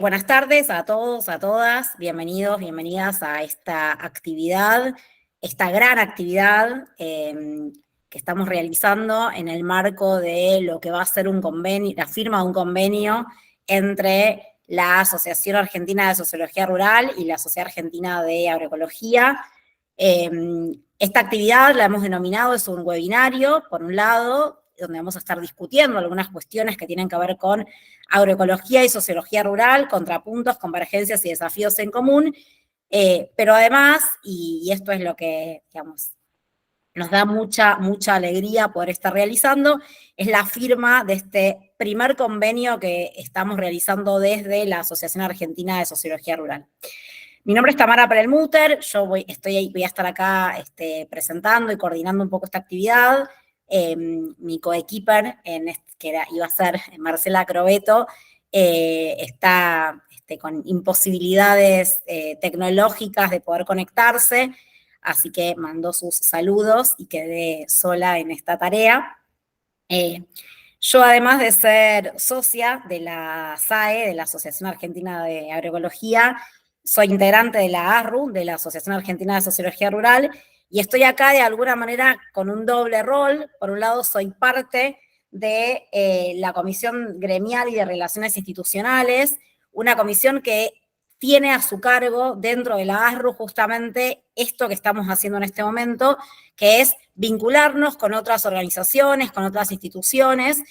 Buenas tardes a todos, a todas, bienvenidos, bienvenidas a esta actividad, esta gran actividad que estamos realizando en el marco de lo que va a ser un convenio, la firma de un convenio entre la Asociación Argentina de Sociología Rural y la Sociedad Argentina de Agroecología. Esta actividad la hemos denominado, es un webinario, por un lado, donde vamos a estar discutiendo algunas cuestiones que tienen que ver con agroecología y sociología rural, contrapuntos, convergencias y desafíos en común, pero además, y esto es lo que, digamos, nos da mucha alegría poder estar realizando, es la firma de este primer convenio que estamos realizando desde la Asociación Argentina de Sociología Rural. Mi nombre es Tamara Perelmuter, yo voy a estar acá presentando y coordinando un poco esta actividad. Mi coequiper, iba a ser Marcela Crobeto, está con imposibilidades tecnológicas de poder conectarse, así que mandó sus saludos y quedé sola en esta tarea. Yo, además de ser socia de la SAE, de la Asociación Argentina de Agroecología, soy integrante de la ARRU, de la Asociación Argentina de Sociología Rural, y estoy acá de alguna manera con un doble rol. Por un lado, soy parte de la Comisión Gremial y de Relaciones Institucionales, una comisión que tiene a su cargo dentro de la ASRU justamente esto que estamos haciendo en este momento, que es vincularnos con otras organizaciones, con otras instituciones,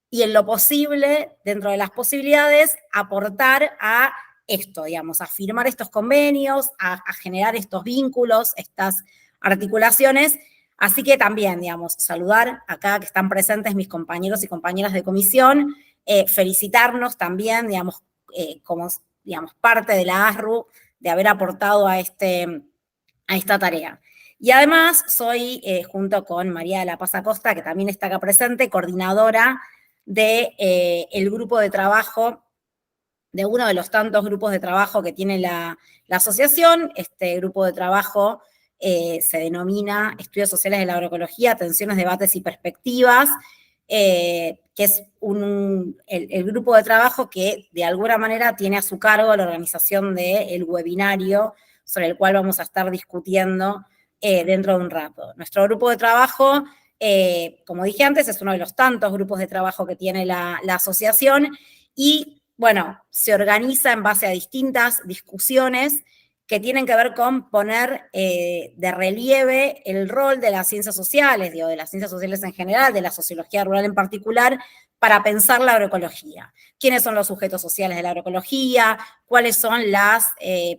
y en lo posible, dentro de las posibilidades, aportar a esto, digamos, a firmar estos convenios, a generar estos vínculos, estas articulaciones. Así que también, digamos, saludar acá que están presentes mis compañeros y compañeras de comisión, felicitarnos también, digamos, como parte de la ASRU, de haber aportado a esta tarea. Y además soy, junto con María de la Paz Acosta, que también está acá presente, coordinadora del grupo de trabajo, de uno de los tantos grupos de trabajo que tiene la asociación. Este grupo de trabajo se denomina Estudios Sociales de la Agroecología, Tensiones, Debates y Perspectivas, que es el grupo de trabajo que de alguna manera tiene a su cargo la organización del webinario sobre el cual vamos a estar discutiendo dentro de un rato. Nuestro grupo de trabajo, como dije antes, es uno de los tantos grupos de trabajo que tiene la asociación y, bueno, se organiza en base a distintas discusiones que tienen que ver con poner de relieve el rol de las ciencias sociales, de las ciencias sociales en general, de la sociología rural en particular, para pensar la agroecología. ¿Quiénes son los sujetos sociales de la agroecología? ¿Cuáles son las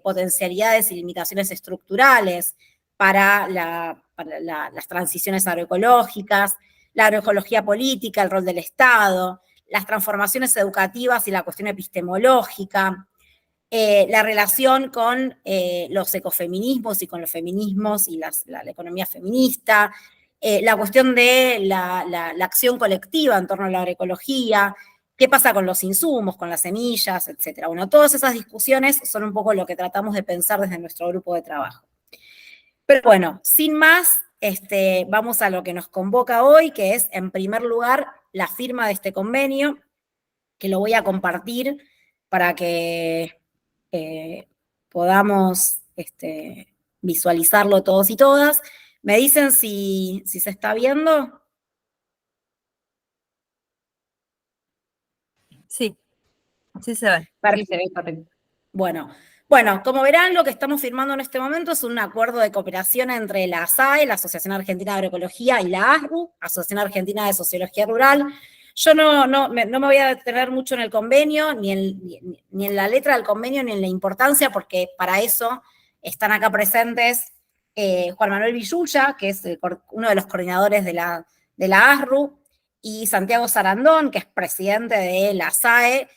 potencialidades y limitaciones estructurales para las transiciones agroecológicas? La agroecología política, el rol del Estado, las transformaciones educativas y la cuestión epistemológica, la relación con los ecofeminismos y con los feminismos y la economía feminista, la cuestión de la acción colectiva en torno a la agroecología, qué pasa con los insumos, con las semillas, etcétera. Bueno, todas esas discusiones son un poco lo que tratamos de pensar desde nuestro grupo de trabajo. Pero bueno, sin más, vamos a lo que nos convoca hoy, que es, en primer lugar, la firma de este convenio, que lo voy a compartir para que podamos visualizarlo todos y todas. ¿Me dicen si se está viendo? Sí, sí se ve. Sí, se ve correcto. Bueno, como verán, lo que estamos firmando en este momento es un acuerdo de cooperación entre la ASAE, la Asociación Argentina de Agroecología, y la ASRU, Asociación Argentina de Sociología Rural. Yo no me voy a detener mucho en el convenio, ni en la letra del convenio, ni en la importancia, porque para eso están acá presentes Juan Manuel Villuya, que es uno de los coordinadores de la ASRU, y Santiago Sarandón, que es presidente de la SAE,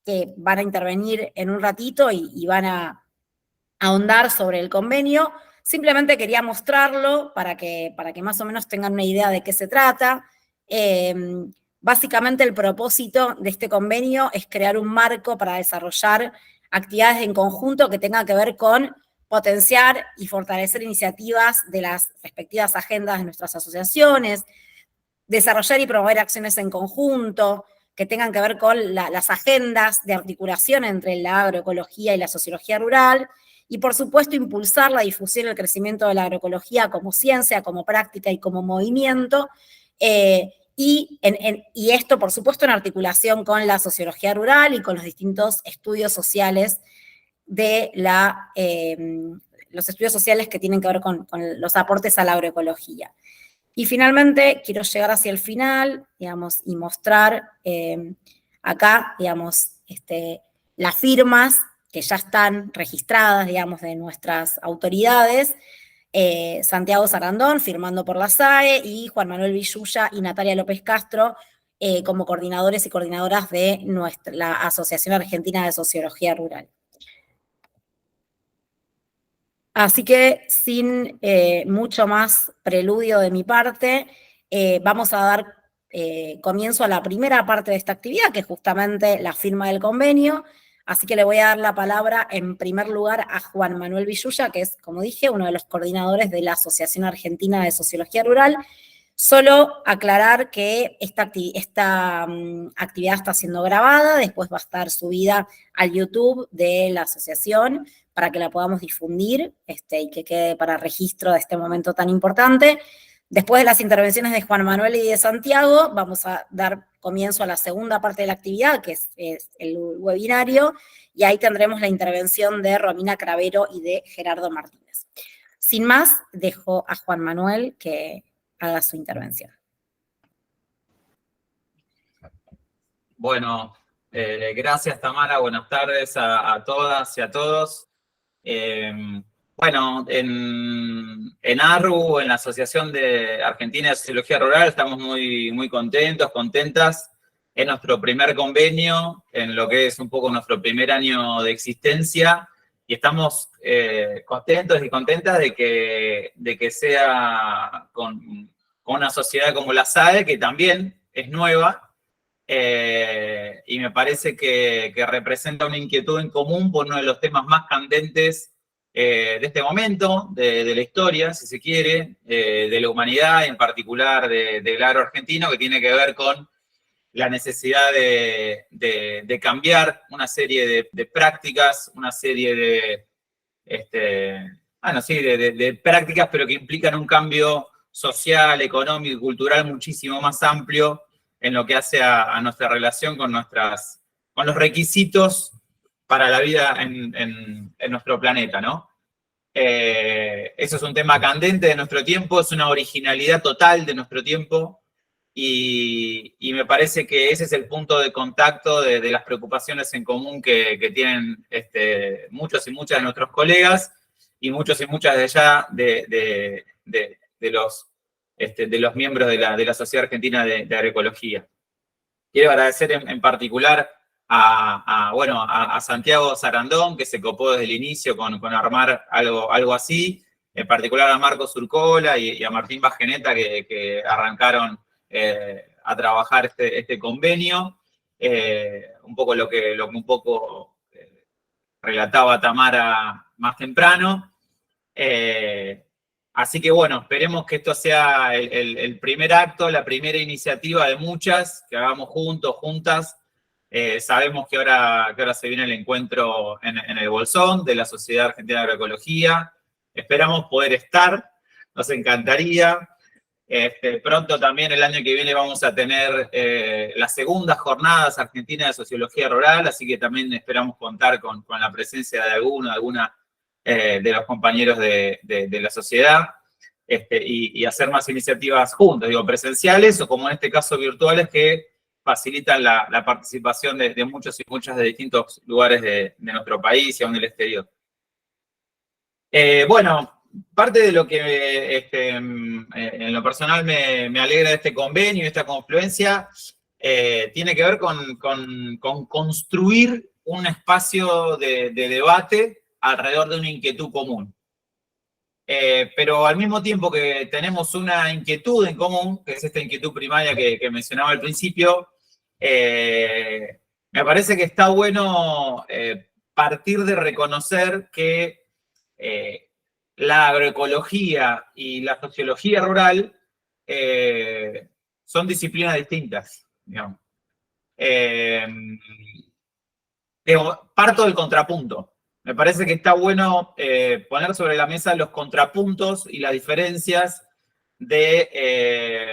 que van a intervenir en un ratito y van a ahondar sobre el convenio. Simplemente quería mostrarlo para que más o menos tengan una idea de qué se trata. Básicamente el propósito de este convenio es crear un marco para desarrollar actividades en conjunto que tengan que ver con potenciar y fortalecer iniciativas de las respectivas agendas de nuestras asociaciones, desarrollar y promover acciones en conjunto, que tengan que ver con las agendas de articulación entre la agroecología y la sociología rural, y por supuesto impulsar la difusión y el crecimiento de la agroecología como ciencia, como práctica y como movimiento, y esto, por supuesto, en articulación con la sociología rural y con los distintos estudios sociales de los estudios sociales que tienen que ver con los aportes a la agroecología. Y finalmente, quiero llegar hacia el final, digamos, y mostrar acá, digamos, las firmas que ya están registradas, digamos, de nuestras autoridades, Santiago Sarandón, firmando por la SAE, y Juan Manuel Villuya y Natalia López Castro, como coordinadores y coordinadoras de la Asociación Argentina de Sociología Rural. Así que, sin mucho más preludio de mi parte, vamos a dar comienzo a la primera parte de esta actividad, que es justamente la firma del convenio. Así que le voy a dar la palabra en primer lugar a Juan Manuel Villuya, que es, como dije, uno de los coordinadores de la Asociación Argentina de Sociología Rural. Solo aclarar que esta actividad está siendo grabada, después va a estar subida al YouTube de la asociación para que la podamos difundir y que quede para registro de este momento tan importante. Después de las intervenciones de Juan Manuel y de Santiago, vamos a dar comienzo a la segunda parte de la actividad, que es el webinario, y ahí tendremos la intervención de Romina Cravero y de Gerardo Martínez. Sin más, dejo a Juan Manuel que haga su intervención. Bueno, gracias Tamara, buenas tardes a todas y a todos. Bueno, en ARRU, en la Asociación de Argentina de Sociología Rural, estamos muy contentos, contentas. Es nuestro primer convenio, en lo que es un poco nuestro primer año de existencia, y estamos contentos y contentas de que sea con una sociedad como la SAE, que también es nueva, y me parece que representa una inquietud en común por uno de los temas más candentes de este momento, de la historia, si se quiere, de la humanidad, y en particular del agro argentino, que tiene que ver con la necesidad de cambiar una serie de prácticas, una serie de prácticas, pero que implican un cambio social, económico y cultural muchísimo más amplio en lo que hace a nuestra relación con los requisitos para la vida en nuestro planeta, ¿no? Eso es un tema candente de nuestro tiempo, es una originalidad total de nuestro tiempo, y me parece que ese es el punto de contacto de las preocupaciones en común que tienen muchos y muchas de nuestros colegas, y muchos y muchas de allá de los miembros de la Sociedad Argentina de Agroecología. Quiero agradecer en particular a Santiago Sarandón, que se copó desde el inicio con armar algo así, en particular a Marcos Urcola y a Martín Bajeneta, que arrancaron a trabajar este convenio, un poco lo que un poco relataba Tamara más temprano. Así que bueno, esperemos que esto sea el primer acto, la primera iniciativa de muchas que hagamos juntos, juntas. Sabemos que ahora se viene el encuentro en el Bolsón de la Sociedad Argentina de Agroecología. Esperamos poder estar, nos encantaría. Pronto también el año que viene vamos a tener las segundas jornadas argentinas de sociología rural, así que también esperamos contar con la presencia de alguna de los compañeros de la sociedad, y hacer más iniciativas juntos, digo, presenciales o como en este caso virtuales, que facilitan la participación de muchos y muchas de distintos lugares de nuestro país y aún del exterior. Bueno, parte de lo que en lo personal me alegra de este convenio y esta confluencia tiene que ver con construir un espacio de debate alrededor de una inquietud común. Pero al mismo tiempo que tenemos una inquietud en común, que es esta inquietud primaria que mencionaba al principio, me parece que está bueno partir de reconocer que la agroecología y la sociología rural son disciplinas distintas, digamos. parto del contrapunto. Me parece que está bueno poner sobre la mesa los contrapuntos y las diferencias de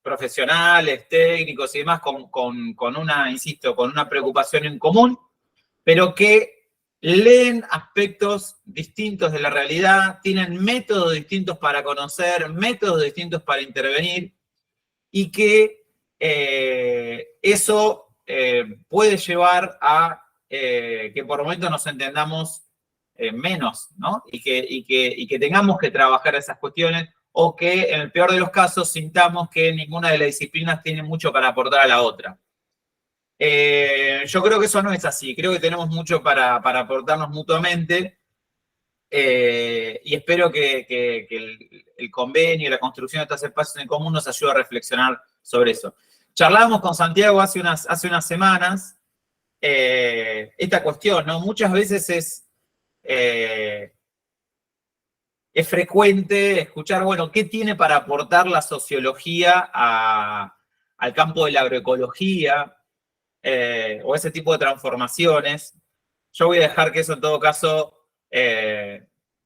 profesionales, técnicos y demás con una, insisto, con una preocupación en común, pero que leen aspectos distintos de la realidad, tienen métodos distintos para conocer, métodos distintos para intervenir, y que eso puede llevar a que por momentos nos entendamos menos, ¿no? Y que tengamos que trabajar esas cuestiones, o que en el peor de los casos sintamos que ninguna de las disciplinas tiene mucho para aportar a la otra. Yo creo que eso no es así, creo que tenemos mucho para aportarnos mutuamente, y espero que el convenio y la construcción de estos espacios en común nos ayude a reflexionar sobre eso. Charlábamos con Santiago hace unas semanas esta cuestión, ¿no? Muchas veces es frecuente escuchar, bueno, ¿qué tiene para aportar la sociología al campo de la agroecología o ese tipo de transformaciones? Yo voy a dejar que eso en todo caso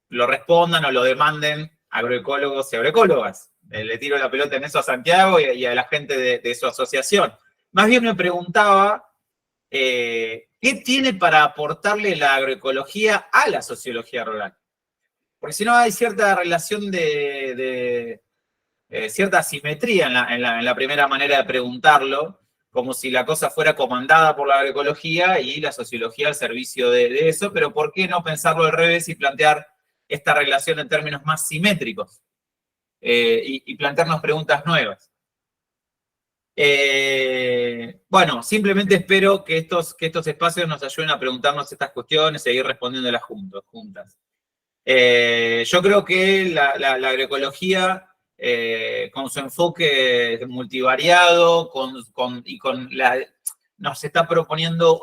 lo respondan o lo demanden agroecólogos y agroecólogas. Le tiro la pelota en eso a Santiago y a la gente de su asociación. Más bien me preguntaba, ¿qué tiene para aportarle la agroecología a la sociología rural? Porque si no hay cierta relación cierta asimetría en la primera manera de preguntarlo, como si la cosa fuera comandada por la agroecología y la sociología al servicio de eso, pero ¿por qué no pensarlo al revés y plantear esta relación en términos más simétricos? Y plantearnos preguntas nuevas. Bueno, simplemente espero que estos espacios nos ayuden a preguntarnos estas cuestiones y a ir respondiéndolas juntas. Yo creo que la agroecología, con su enfoque multivariado, nos está proponiendo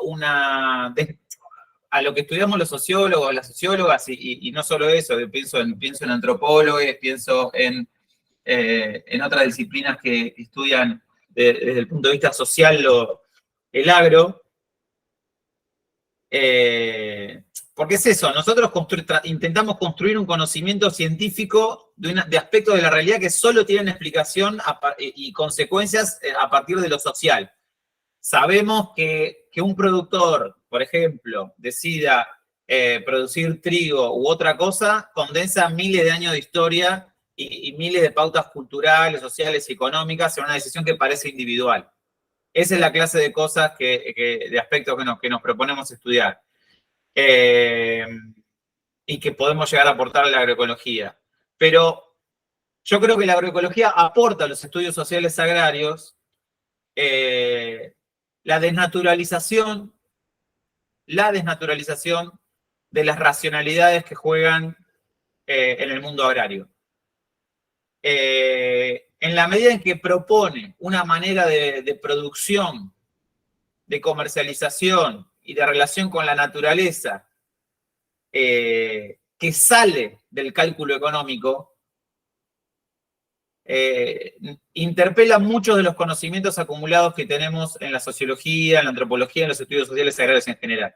a lo que estudiamos los sociólogos, las sociólogas, y no solo eso, pienso en antropólogos, pienso en otras disciplinas que estudian desde el punto de vista social el agro. Porque es eso, nosotros intentamos construir un conocimiento científico de aspectos de la realidad que solo tienen explicación y consecuencias a partir de lo social. Sabemos que un productor, por ejemplo, decida producir trigo u otra cosa, condensa miles de años de historia y miles de pautas culturales, sociales y económicas en una decisión que parece individual. Esa es la clase de cosas, de aspectos que nos proponemos estudiar. Y que podemos llegar a aportar a la agroecología. Pero yo creo que la agroecología aporta a los estudios sociales agrarios la desnaturalización de las racionalidades que juegan en el mundo agrario. En la medida en que propone una manera de producción, de comercialización y de relación con la naturaleza que sale del cálculo económico, interpela muchos de los conocimientos acumulados que tenemos en la sociología, en la antropología, en los estudios sociales agrarios en general.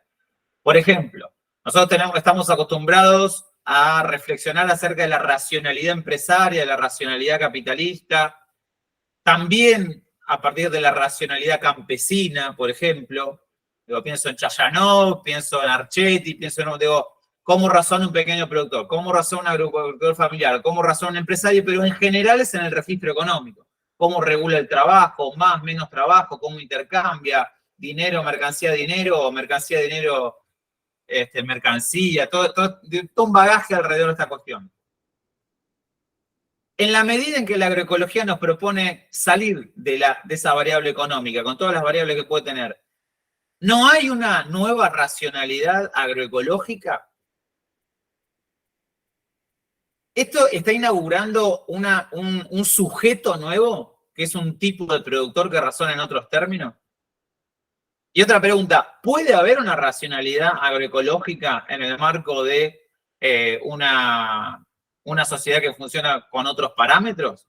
Por ejemplo, nosotros estamos acostumbrados a reflexionar acerca de la racionalidad empresaria, de la racionalidad capitalista, también a partir de la racionalidad campesina, por ejemplo. Pienso en Chayanov, pienso en Archetti, pienso en, cómo razona un pequeño productor, cómo razona un agricultor familiar, cómo razona un empresario, pero en general es en el registro económico. Cómo regula el trabajo, más, menos trabajo, cómo intercambia dinero, mercancía, dinero, o mercancía, dinero, mercancía, todo un bagaje alrededor de esta cuestión. En la medida en que la agroecología nos propone salir de esa variable económica, con todas las variables que puede tener, ¿no hay una nueva racionalidad agroecológica? Esto está inaugurando un sujeto nuevo, que es un tipo de productor que razona en otros términos. Y otra pregunta, ¿puede haber una racionalidad agroecológica en el marco de una sociedad que funciona con otros parámetros?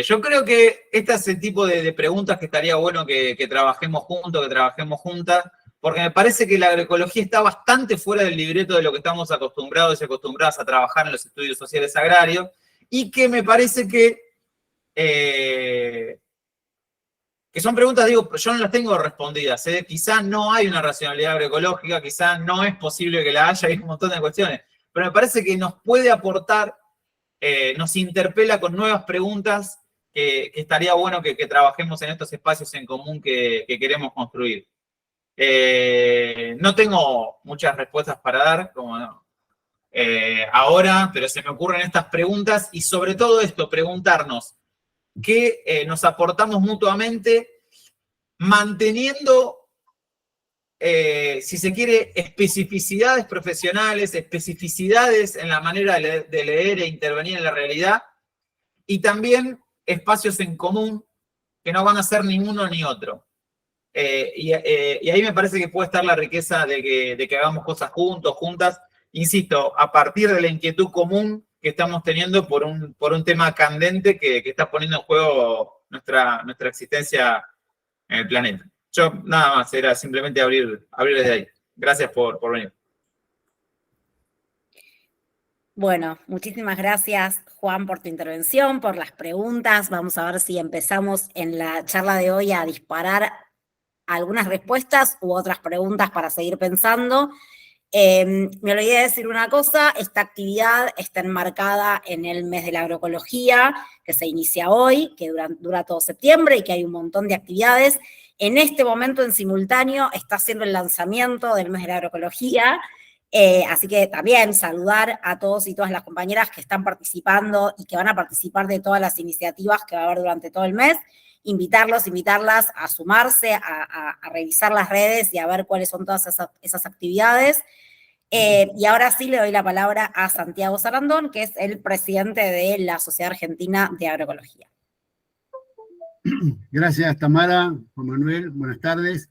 Yo creo que este es el tipo de preguntas que estaría bueno que trabajemos juntos, que trabajemos juntas, porque me parece que la agroecología está bastante fuera del libreto de lo que estamos acostumbrados y acostumbradas a trabajar en los estudios sociales agrarios, y que me parece que son preguntas, digo, yo no las tengo respondidas, ¿eh? Quizá no hay una racionalidad agroecológica, quizá no es posible que la haya, hay un montón de cuestiones, pero me parece que nos puede aportar, nos interpela con nuevas preguntas que estaría bueno que trabajemos en estos espacios en común que queremos construir. No tengo muchas respuestas para dar, como no, ahora, pero se me ocurren estas preguntas y sobre todo esto, preguntarnos qué nos aportamos mutuamente, manteniendo, si se quiere, especificidades profesionales, especificidades en la manera de leer e intervenir en la realidad, y también espacios en común que no van a ser ni uno ni otro. Y ahí me parece que puede estar la riqueza de que hagamos cosas juntos, juntas, insisto, a partir de la inquietud común que estamos teniendo por un tema candente que está poniendo en juego nuestra existencia en el planeta. Yo nada más, era simplemente abrir desde ahí. Gracias por venir. Bueno, muchísimas gracias, Juan, por tu intervención, por las preguntas. Vamos a ver si empezamos en la charla de hoy a disparar algunas respuestas u otras preguntas para seguir pensando. Me olvidé de decir una cosa, esta actividad está enmarcada en el mes de la agroecología, que se inicia hoy, que dura todo septiembre y que hay un montón de actividades. En este momento, en simultáneo, está haciendo el lanzamiento del mes de la agroecología, así que también saludar a todos y todas las compañeras que están participando y que van a participar de todas las iniciativas que va a haber durante todo el mes. Invitarlas a sumarse, a revisar las redes y a ver cuáles son todas esas actividades. Y ahora sí le doy la palabra a Santiago Sarandón, que es el presidente de la Sociedad Argentina de Agroecología. Gracias, Tamara, Juan Manuel, buenas tardes.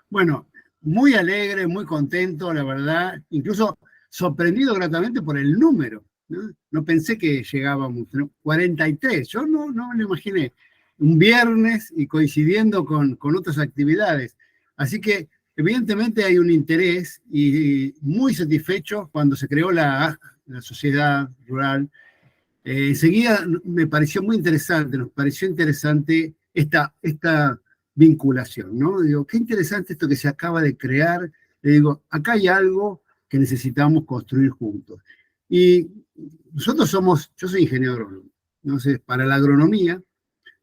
Bueno, muy alegre, muy contento, la verdad, incluso sorprendido gratamente por el número, ¿no? No pensé que llegábamos, ¿no? 43, yo no lo imaginé. Un viernes y coincidiendo con otras actividades. Así que evidentemente hay un interés y muy satisfecho cuando se creó la sociedad rural. Enseguida me pareció muy interesante, nos pareció interesante esta vinculación, ¿no? Digo, qué interesante esto que se acaba de crear. Le digo, acá hay algo que necesitamos construir juntos. Y nosotros yo soy ingeniero agrónomo, entonces para la agronomía,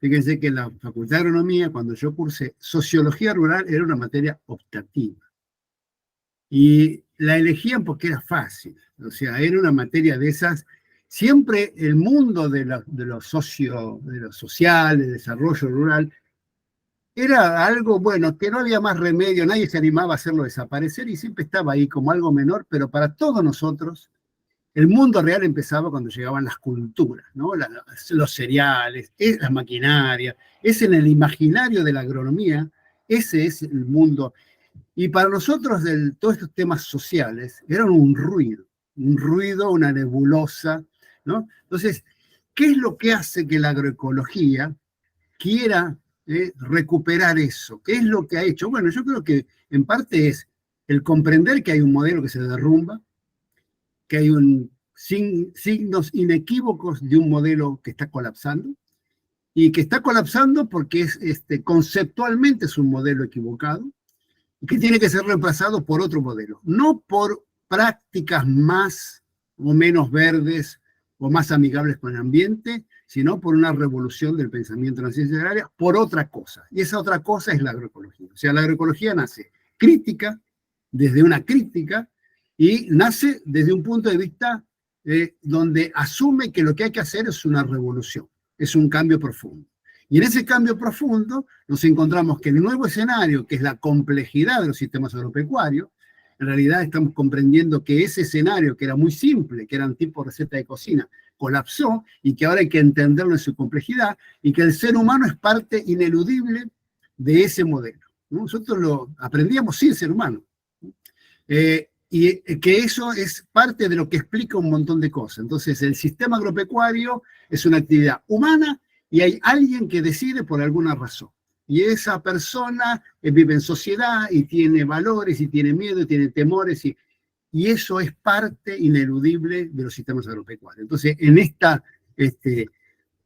fíjense que en la Facultad de Agronomía, cuando yo cursé Sociología Rural, era una materia optativa. Y la elegían porque era fácil. O sea, era una materia de esas. Siempre el mundo de lo social, de desarrollo rural, era algo, bueno, que no había más remedio, nadie se animaba a hacerlo desaparecer y siempre estaba ahí como algo menor, pero para todos nosotros, el mundo real empezaba cuando llegaban las culturas, ¿no? Los cereales, la maquinaria, es en el imaginario de la agronomía, ese es el mundo. Y para nosotros todos estos temas sociales eran un ruido, una nebulosa, ¿no? Entonces, ¿qué es lo que hace que la agroecología quiera recuperar eso? ¿Qué es lo que ha hecho? Bueno, yo creo que en parte es el comprender que hay un modelo que se derrumba, que hay signos inequívocos de un modelo que está colapsando, y que está colapsando porque conceptualmente es un modelo equivocado, y que tiene que ser reemplazado por otro modelo, no por prácticas más o menos verdes o más amigables con el ambiente, sino por una revolución del pensamiento en la ciencia agraria, por otra cosa. Y esa otra cosa es la agroecología. O sea, la agroecología nace crítica, desde una crítica, y nace desde un punto de vista donde asume que lo que hay que hacer es una revolución, es un cambio profundo. Y en ese cambio profundo nos encontramos que el nuevo escenario, que es la complejidad de los sistemas agropecuarios, en realidad estamos comprendiendo que ese escenario, que era muy simple, que eran tipo receta de cocina, colapsó y que ahora hay que entenderlo en su complejidad y que el ser humano es parte ineludible de ese modelo, ¿no? Nosotros lo aprendíamos sin ser humano. Y que eso es parte de lo que explica un montón de cosas. Entonces, el sistema agropecuario es una actividad humana y hay alguien que decide por alguna razón. Y esa persona vive en sociedad y tiene valores y tiene miedo y tiene temores y eso es parte ineludible de los sistemas agropecuarios. Entonces, en este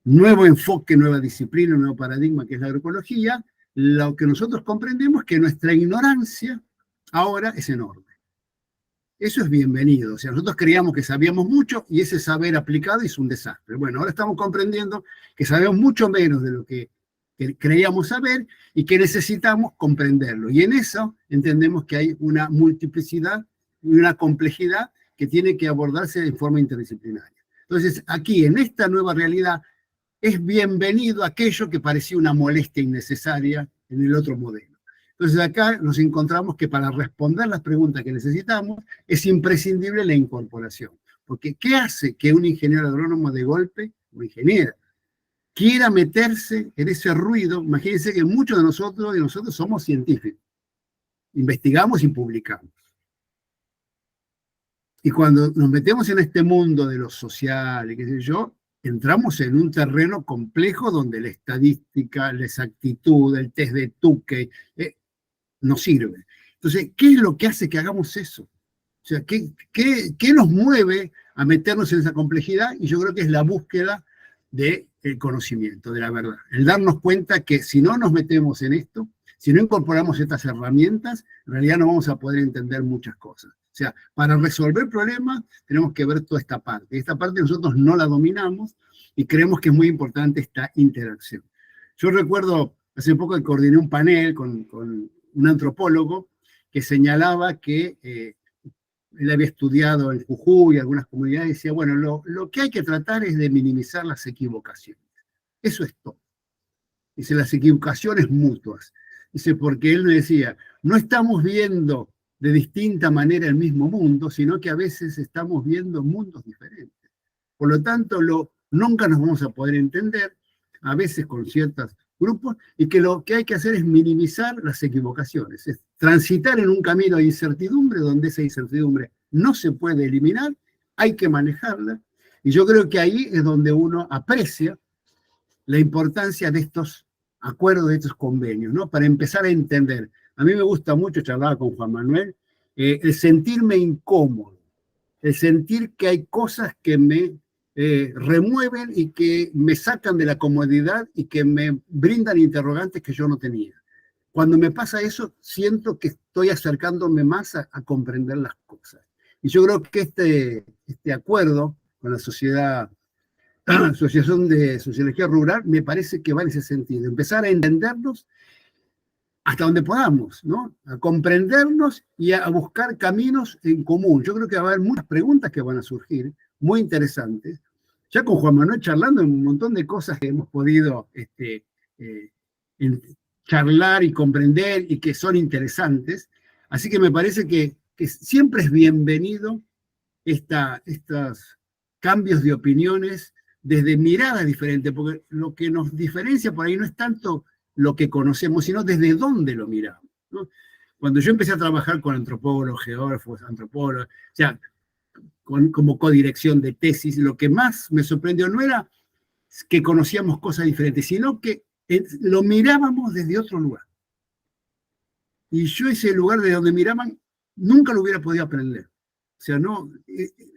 nuevo enfoque, nueva disciplina, nuevo paradigma que es la agroecología, lo que nosotros comprendemos es que nuestra ignorancia ahora es enorme. Eso es bienvenido. O sea, nosotros creíamos que sabíamos mucho y ese saber aplicado es un desastre. Bueno, ahora estamos comprendiendo que sabemos mucho menos de lo que creíamos saber y que necesitamos comprenderlo. Y en eso entendemos que hay una multiplicidad y una complejidad que tiene que abordarse de forma interdisciplinaria. Entonces, aquí, en esta nueva realidad, es bienvenido aquello que parecía una molestia innecesaria en el otro modelo. Entonces, acá nos encontramos que para responder las preguntas que necesitamos, es imprescindible la incorporación. Porque, ¿qué hace que un ingeniero agrónomo de golpe, o ingeniera, quiera meterse en ese ruido? Imagínense que muchos de nosotros somos científicos. Investigamos y publicamos. Y cuando nos metemos en este mundo de lo social y qué sé yo, entramos en un terreno complejo donde la estadística, la exactitud, el test de Tukey, no sirve. Entonces, ¿qué es lo que hace que hagamos eso? O sea, ¿qué nos mueve a meternos en esa complejidad? Y yo creo que es la búsqueda del conocimiento, de la verdad. El darnos cuenta que si no nos metemos en esto, si no incorporamos estas herramientas, en realidad no vamos a poder entender muchas cosas. O sea, para resolver problemas tenemos que ver toda esta parte. Y esta parte nosotros no la dominamos y creemos que es muy importante esta interacción. Yo recuerdo, hace poco que coordiné un panel con un antropólogo que señalaba que él había estudiado en Jujuy y algunas comunidades y decía, bueno, lo que hay que tratar es de minimizar las equivocaciones. Eso es todo. Dice, las equivocaciones mutuas. Dice, porque él me decía, no estamos viendo de distinta manera el mismo mundo, sino que a veces estamos viendo mundos diferentes. Por lo tanto, nunca nos vamos a poder entender, a veces con ciertos grupos, y que lo que hay que hacer es minimizar las equivocaciones, es transitar en un camino de incertidumbre, donde esa incertidumbre no se puede eliminar, hay que manejarla, y yo creo que ahí es donde uno aprecia la importancia de estos acuerdos, de estos convenios, ¿no? Para empezar a entender. A mí me gusta mucho, charlaba con Juan Manuel, el sentirme incómodo, el sentir que hay cosas que me remueven y que me sacan de la comodidad y que me brindan interrogantes que yo no tenía. Cuando me pasa eso, siento que estoy acercándome más a comprender las cosas. Y yo creo que este acuerdo con la Asociación de Sociología Rural me parece que va en ese sentido, empezar a entendernos hasta donde podamos, ¿no? A comprendernos y a buscar caminos en común. Yo creo que va a haber muchas preguntas que van a surgir, muy interesantes. Ya con Juan Manuel charlando en un montón de cosas que hemos podido charlar y comprender y que son interesantes. Así que me parece que siempre es bienvenido estos cambios de opiniones desde miradas diferentes, porque lo que nos diferencia por ahí no es tanto lo que conocemos, sino desde dónde lo miramos, ¿no? Cuando yo empecé a trabajar con antropólogos, geógrafos, antropólogos, o sea, como codirección de tesis, lo que más me sorprendió no era que conocíamos cosas diferentes, sino que lo mirábamos desde otro lugar. Y yo ese lugar de donde miraban nunca lo hubiera podido aprender. O sea, no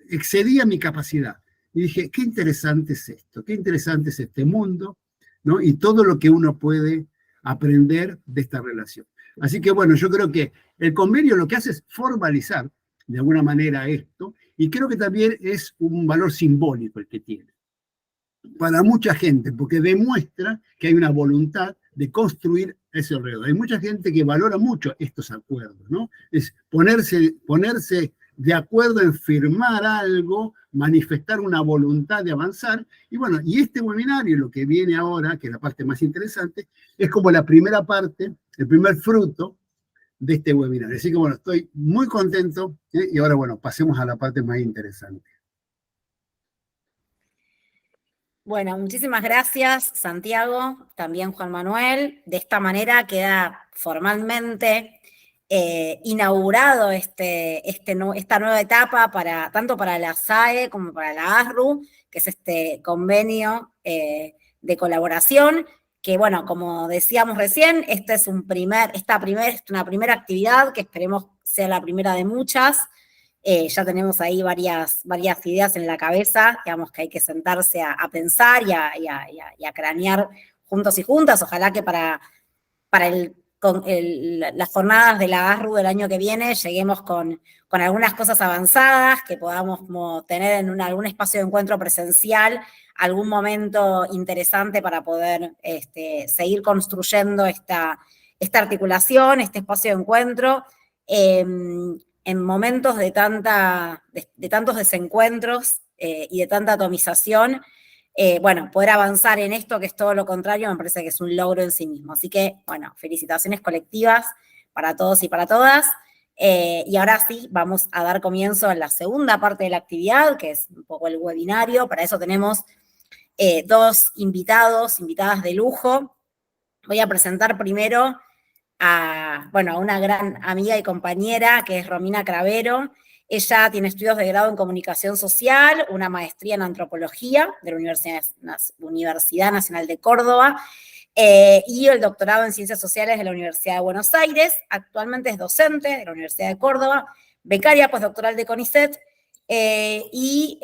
excedía mi capacidad. Y dije, qué interesante es esto, qué interesante es este mundo, ¿no? Y todo lo que uno puede aprender de esta relación. Así que bueno, yo creo que el convenio lo que hace es formalizar de alguna manera esto, y creo que también es un valor simbólico el que tiene para mucha gente, porque demuestra que hay una voluntad de construir ese alrededor. Hay mucha gente que valora mucho estos acuerdos, ¿no? Es ponerse de acuerdo en firmar algo, manifestar una voluntad de avanzar. Y bueno, y este webinario, lo que viene ahora, que es la parte más interesante, es como la primera parte, el primer fruto de este webinario. Así que bueno, estoy muy contento, y ahora bueno, pasemos a la parte más interesante. Bueno, muchísimas gracias, Santiago, también Juan Manuel. De esta manera queda formalmente inaugurado esta nueva etapa tanto para la SAE como para la ASRU, que es este convenio de colaboración, que bueno, como decíamos recién, esta es una primera actividad que esperemos sea la primera de muchas. Ya tenemos ahí varias ideas en la cabeza, digamos que hay que sentarse a pensar y a cranear juntos y juntas. Ojalá que para las jornadas de la ASRU del año que viene lleguemos con algunas cosas avanzadas, que podamos como tener en algún espacio de encuentro presencial algún momento interesante para poder seguir construyendo esta articulación, este espacio de encuentro, en momentos de tantos desencuentros y de tanta atomización. Bueno, poder avanzar en esto, que es todo lo contrario, me parece que es un logro en sí mismo. Así que, bueno, felicitaciones colectivas para todos y para todas. Y ahora sí, vamos a dar comienzo a la segunda parte de la actividad, que es un poco el webinario. Para eso tenemos dos invitadas de lujo. Voy a presentar primero a una gran amiga y compañera, que es Romina Cravero. Ella tiene estudios de grado en Comunicación Social, una maestría en Antropología de la Universidad Nacional de Córdoba, y el doctorado en Ciencias Sociales de la Universidad de Buenos Aires. Actualmente es docente de la Universidad de Córdoba, becaria postdoctoral de CONICET, y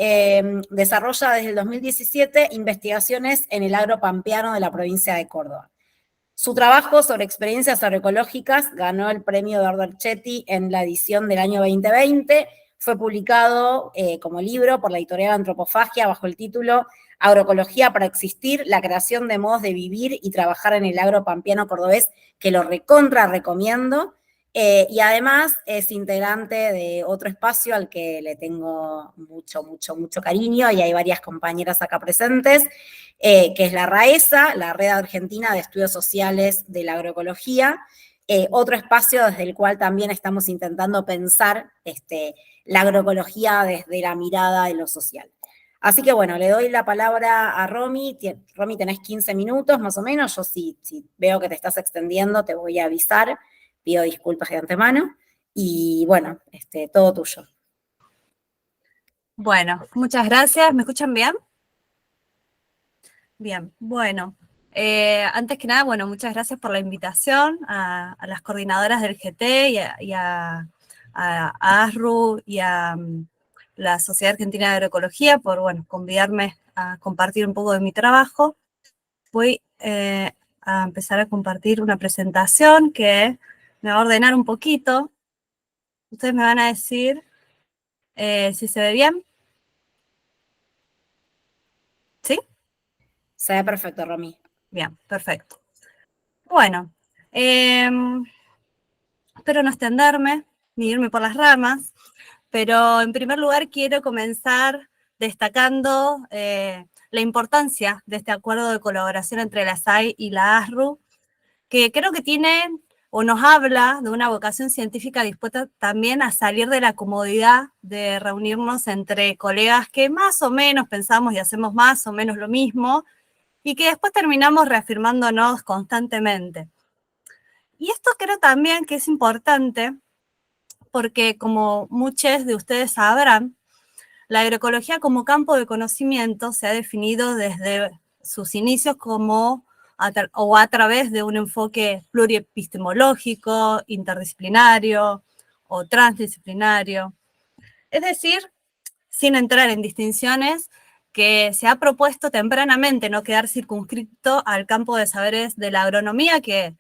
desarrolla desde el 2017 investigaciones en el agro pampeano de la provincia de Córdoba. Su trabajo sobre experiencias agroecológicas ganó el premio Eduardo Archetti en la edición del año 2020. Fue publicado como libro por la editorial Antropofagia bajo el título Agroecología para existir, la creación de modos de vivir y trabajar en el agro pampeano cordobés, que lo recontra recomiendo. Y además es integrante de otro espacio al que le tengo mucho cariño, y hay varias compañeras acá presentes, que es la RAESA, la Red Argentina de Estudios Sociales de la Agroecología, otro espacio desde el cual también estamos intentando pensar la agroecología desde la mirada de lo social. Así que bueno, le doy la palabra a Romy. Romy, tenés 15 minutos más o menos. Yo si veo que te estás extendiendo te voy a avisar. Pido disculpas de antemano. Y bueno, todo tuyo. Bueno, muchas gracias. ¿Me escuchan bien? Bien, bueno. Antes que nada, bueno, muchas gracias por la invitación a las coordinadoras del GT y a ASRU y a la Sociedad Argentina de Agroecología por, convidarme a compartir un poco de mi trabajo. Voy a empezar a compartir una presentación que me va a ordenar un poquito. Ustedes me van a decir si se ve bien. ¿Sí? Se ve perfecto, Romy. Bien, perfecto. Bueno, espero no extenderme ni irme por las ramas, pero en primer lugar quiero comenzar destacando la importancia de este acuerdo de colaboración entre la SAI y la ASRU, que creo que tiene o nos habla de una vocación científica dispuesta también a salir de la comodidad de reunirnos entre colegas que más o menos pensamos y hacemos más o menos lo mismo, y que después terminamos reafirmándonos constantemente. Y esto creo también que es importante porque, como muchos de ustedes sabrán, la agroecología como campo de conocimiento se ha definido desde sus inicios como a través de un enfoque pluriepistemológico, interdisciplinario o transdisciplinario. Es decir, sin entrar en distinciones, que se ha propuesto tempranamente no quedar circunscrito al campo de saberes de la agronomía, que,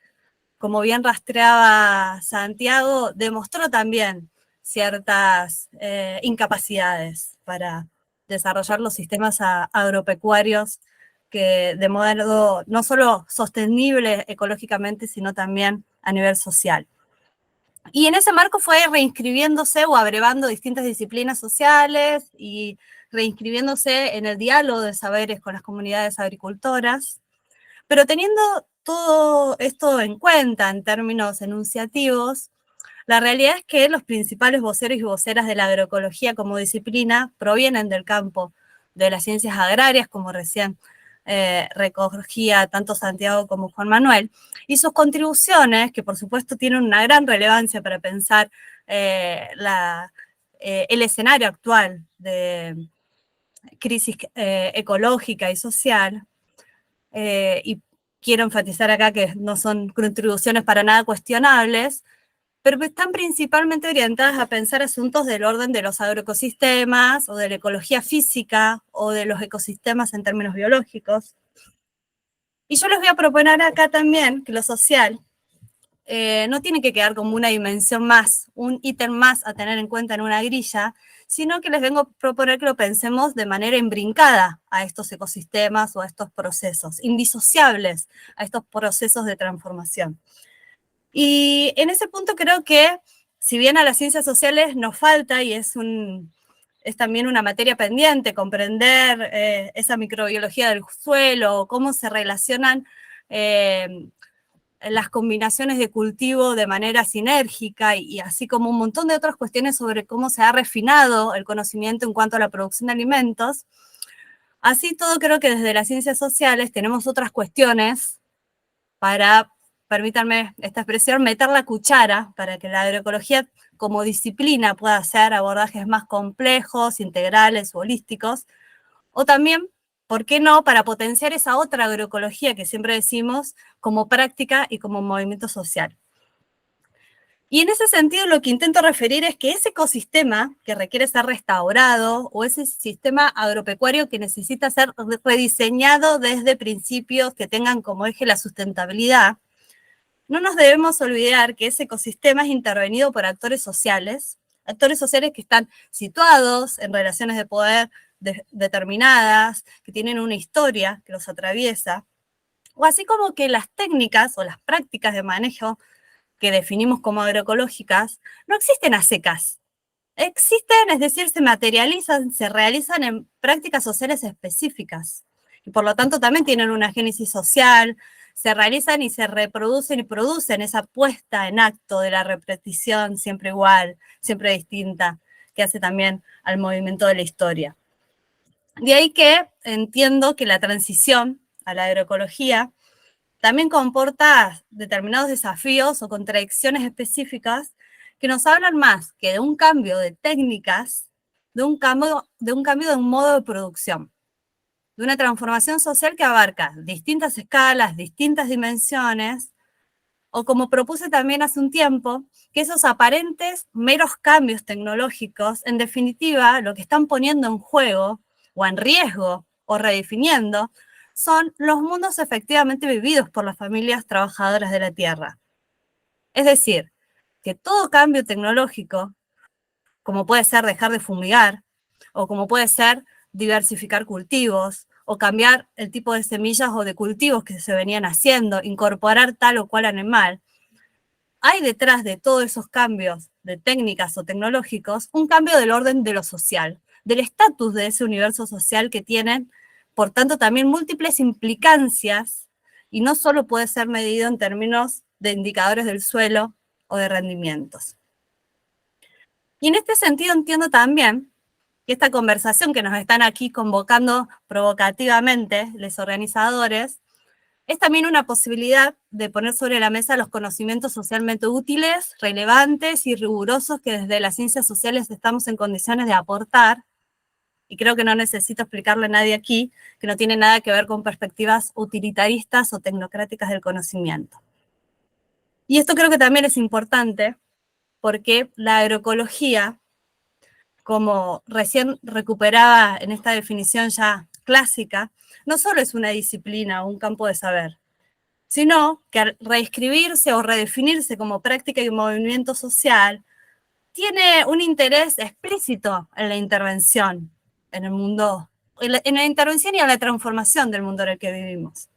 como bien rastreaba Santiago, demostró también ciertas incapacidades para desarrollar los sistemas agropecuarios que de modo no solo sostenible ecológicamente, sino también a nivel social. Y en ese marco fue reinscribiéndose o abrevando distintas disciplinas sociales y reinscribiéndose en el diálogo de saberes con las comunidades agricultoras, pero teniendo todo esto en cuenta en términos enunciativos, la realidad es que los principales voceros y voceras de la agroecología como disciplina provienen del campo de las ciencias agrarias, como recién recogía tanto Santiago como Juan Manuel, y sus contribuciones, que por supuesto tienen una gran relevancia para pensar el escenario actual de crisis ecológica y social, y quiero enfatizar acá que no son contribuciones para nada cuestionables, pero están principalmente orientadas a pensar asuntos del orden de los agroecosistemas, o de la ecología física, o de los ecosistemas en términos biológicos. Y yo les voy a proponer acá también que lo social no tiene que quedar como una dimensión más, un ítem más a tener en cuenta en una grilla, sino que les vengo a proponer que lo pensemos de manera imbrincada a estos ecosistemas o a estos procesos, indisociables a estos procesos de transformación. Y en ese punto creo que, si bien a las ciencias sociales nos falta, y es también una materia pendiente, comprender esa microbiología del suelo, cómo se relacionan las combinaciones de cultivo de manera sinérgica, y así como un montón de otras cuestiones sobre cómo se ha refinado el conocimiento en cuanto a la producción de alimentos. Así todo, creo que desde las ciencias sociales tenemos otras cuestiones para, permítanme esta expresión, meter la cuchara para que la agroecología como disciplina pueda hacer abordajes más complejos, integrales o holísticos, o también, ¿por qué no?, para potenciar esa otra agroecología que siempre decimos como práctica y como movimiento social. Y en ese sentido lo que intento referir es que ese ecosistema que requiere ser restaurado, o ese sistema agropecuario que necesita ser rediseñado desde principios que tengan como eje la sustentabilidad, no nos debemos olvidar que ese ecosistema es intervenido por actores sociales que están situados en relaciones de poder determinadas, que tienen una historia que los atraviesa, o así como que las técnicas o las prácticas de manejo que definimos como agroecológicas no existen a secas. Existen, es decir, se materializan, se realizan en prácticas sociales específicas, y por lo tanto también tienen una génesis social, se realizan y se reproducen y producen esa puesta en acto de la repetición siempre igual, siempre distinta, que hace también al movimiento de la historia. De ahí que entiendo que la transición a la agroecología también comporta determinados desafíos o contradicciones específicas que nos hablan más que de un cambio de técnicas, de un cambio de un modo de producción, de una transformación social que abarca distintas escalas, distintas dimensiones, o como propuse también hace un tiempo, que esos aparentes meros cambios tecnológicos, en definitiva, lo que están poniendo en juego, o en riesgo, o redefiniendo, son los mundos efectivamente vividos por las familias trabajadoras de la tierra. Es decir, que todo cambio tecnológico, como puede ser dejar de fumigar, o como puede ser diversificar cultivos, o cambiar el tipo de semillas o de cultivos que se venían haciendo, incorporar tal o cual animal, hay detrás de todos esos cambios de técnicas o tecnológicos un cambio del orden de lo social, del estatus de ese universo social que tienen, por tanto, también múltiples implicancias, y no solo puede ser medido en términos de indicadores del suelo o de rendimientos. Y en este sentido entiendo también que esta conversación que nos están aquí convocando provocativamente los organizadores es también una posibilidad de poner sobre la mesa los conocimientos socialmente útiles, relevantes y rigurosos que desde las ciencias sociales estamos en condiciones de aportar, y creo que no necesito explicarle a nadie aquí que no tiene nada que ver con perspectivas utilitaristas o tecnocráticas del conocimiento. Y esto creo que también es importante porque la agroecología, como recién recuperaba en esta definición ya clásica, no solo es una disciplina o un campo de saber, sino que al reescribirse o redefinirse como práctica y movimiento social, tiene un interés explícito en la intervención en el mundo, en la intervención y en la transformación del mundo en el que vivimos.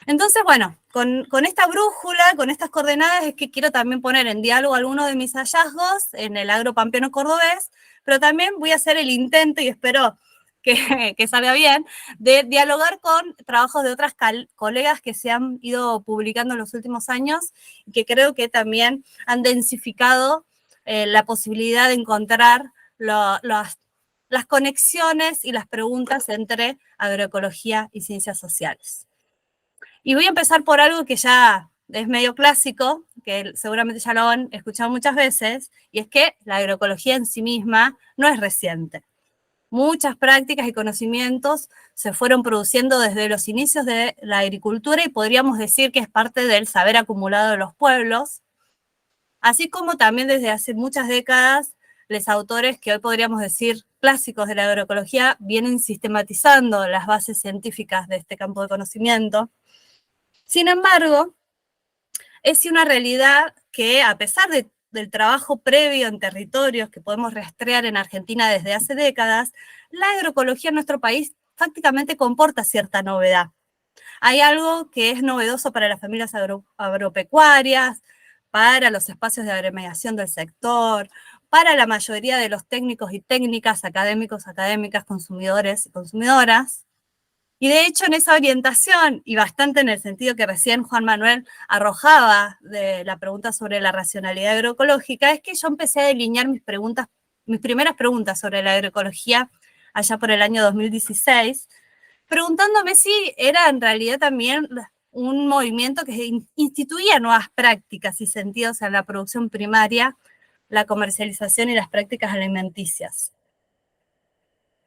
Entonces, bueno, con esta brújula, con estas coordenadas, es que quiero también poner en diálogo algunos de mis hallazgos en el agro pampeano cordobés, pero también voy a hacer el intento, y espero que salga bien, de dialogar con trabajos de otras colegas que se han ido publicando en los últimos años, y que creo que también han densificado la posibilidad de encontrar las conexiones y las preguntas entre agroecología y ciencias sociales. Y voy a empezar por algo que ya es medio clásico, que seguramente ya lo han escuchado muchas veces, y es que la agroecología en sí misma no es reciente. muchas prácticas y conocimientos se fueron produciendo desde los inicios de la agricultura y podríamos decir que es parte del saber acumulado de los pueblos, así como también desde hace muchas décadas los autores que hoy podríamos decir clásicos de la agroecología vienen sistematizando las bases científicas de este campo de conocimiento. Sin embargo, es una realidad que a pesar del trabajo previo en territorios que podemos rastrear en Argentina desde hace décadas, la agroecología en nuestro país prácticamente comporta cierta novedad. Hay algo que es novedoso para las familias agropecuarias, para los espacios de agremiación del sector, para la mayoría de los técnicos y técnicas, académicos, académicas, consumidores y consumidoras. Y de hecho en esa orientación, y bastante en el sentido que recién Juan Manuel arrojaba de la pregunta sobre la racionalidad agroecológica, es que yo empecé a delinear mis primeras preguntas sobre la agroecología allá por el año 2016, preguntándome si era en realidad también un movimiento que instituía nuevas prácticas y sentidos en la producción primaria, la comercialización y las prácticas alimenticias.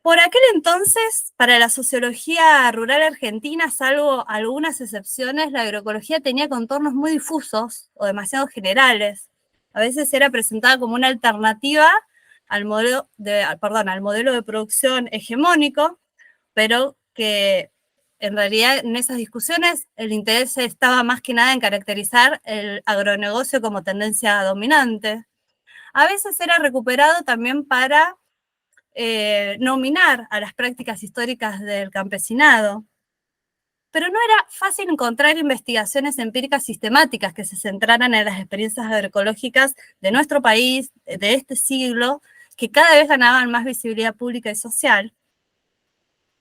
Por aquel entonces, para la sociología rural argentina, salvo algunas excepciones, la agroecología tenía contornos muy difusos o demasiado generales. A veces era presentada como una alternativa al modelo de producción hegemónico, pero que en realidad en esas discusiones el interés estaba más que nada en caracterizar el agronegocio como tendencia dominante. A veces era recuperado también para nominar a las prácticas históricas del campesinado, pero no era fácil encontrar investigaciones empíricas sistemáticas que se centraran en las experiencias agroecológicas de nuestro país, de este siglo, que cada vez ganaban más visibilidad pública y social.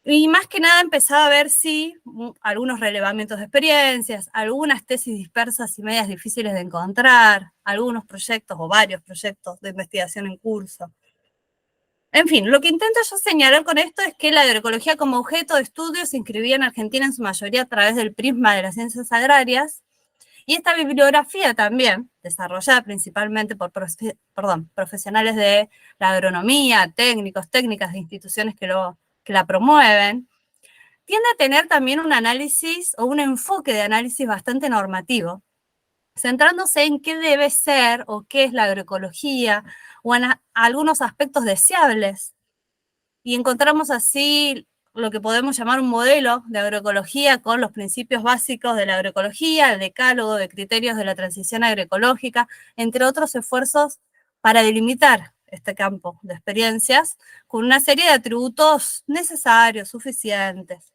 Y más que nada empezaba a ver si algunos relevamientos de experiencias, algunas tesis dispersas y medias difíciles de encontrar, algunos proyectos o varios proyectos de investigación en curso. En fin, lo que intento yo señalar con esto es que la agroecología como objeto de estudio se inscribía en Argentina en su mayoría a través del prisma de las ciencias agrarias, y esta bibliografía también, desarrollada principalmente por profesionales de la agronomía, técnicos, técnicas de instituciones que la promueven, tiende a tener también un análisis o un enfoque de análisis bastante normativo, centrándose en qué debe ser o qué es la agroecología o en algunos aspectos deseables. Y encontramos así lo que podemos llamar un modelo de agroecología con los principios básicos de la agroecología, el decálogo de criterios de la transición agroecológica, entre otros esfuerzos para delimitar este campo de experiencias con una serie de atributos necesarios, suficientes.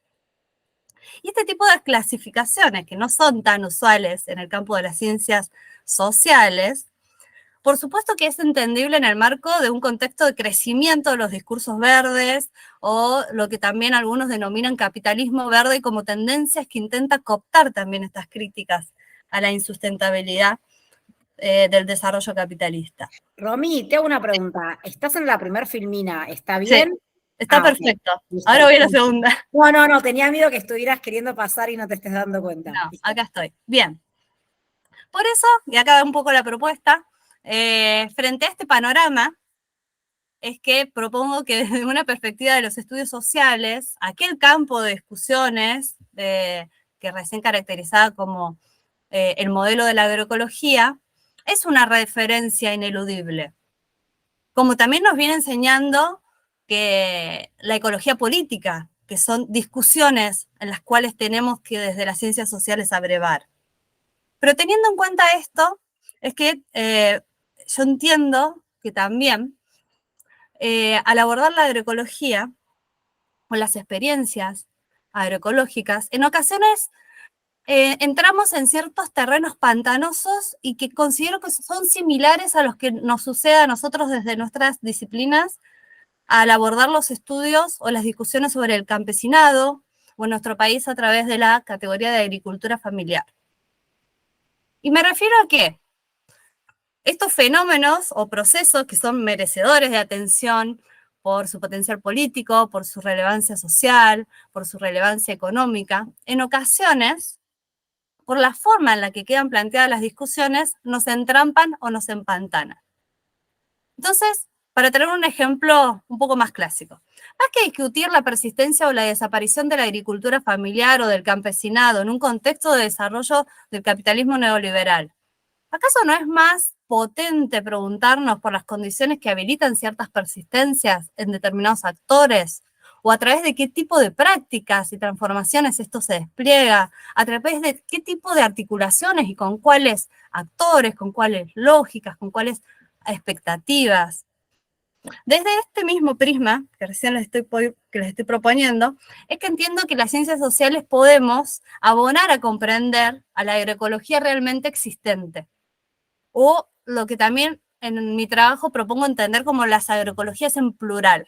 Y este tipo de clasificaciones, que no son tan usuales en el campo de las ciencias sociales, por supuesto que es entendible en el marco de un contexto de crecimiento de los discursos verdes o lo que también algunos denominan capitalismo verde como tendencias que intenta cooptar también estas críticas a la insustentabilidad del desarrollo capitalista. Romy, te hago una pregunta. Estás en la primer filmina, ¿está Sí, bien? está perfecto. Listo. Ahora voy a la segunda. No, tenía miedo que estuvieras queriendo pasar y no te estés dando cuenta. No, Listo. acá estoy. Bien. Por eso, y acá va un poco la propuesta, frente a este panorama, es que propongo que desde una perspectiva de los estudios sociales, aquel campo de discusiones que recién caracterizaba como el modelo de la agroecología, es una referencia ineludible. Como también nos viene enseñando que la ecología política, que son discusiones en las cuales tenemos que desde las ciencias sociales abrevar. Pero teniendo en cuenta esto, es que yo entiendo que también al abordar la agroecología o las experiencias agroecológicas, en ocasiones entramos en ciertos terrenos pantanosos y que considero que son similares a los que nos sucede a nosotros desde nuestras disciplinas al abordar los estudios o las discusiones sobre el campesinado o en nuestro país a través de la categoría de agricultura familiar. Y me refiero a que estos fenómenos o procesos que son merecedores de atención por su potencial político, por su relevancia social, por su relevancia económica, en ocasiones, por la forma en la que quedan planteadas las discusiones, nos entrampan o nos empantanan. Entonces, Para tener un ejemplo un poco más clásico, más que discutir la persistencia o la desaparición de la agricultura familiar o del campesinado en un contexto de desarrollo del capitalismo neoliberal, ¿acaso no es más potente preguntarnos por las condiciones que habilitan ciertas persistencias en determinados actores? ¿O a través de qué tipo de prácticas y transformaciones esto se despliega? ¿A través de qué tipo de articulaciones y con cuáles actores, con cuáles lógicas, con cuáles expectativas? Desde este mismo prisma, que recién les estoy proponiendo, es que entiendo que las ciencias sociales podemos abonar a comprender a la agroecología realmente existente, o lo que también en mi trabajo propongo entender como las agroecologías en plural,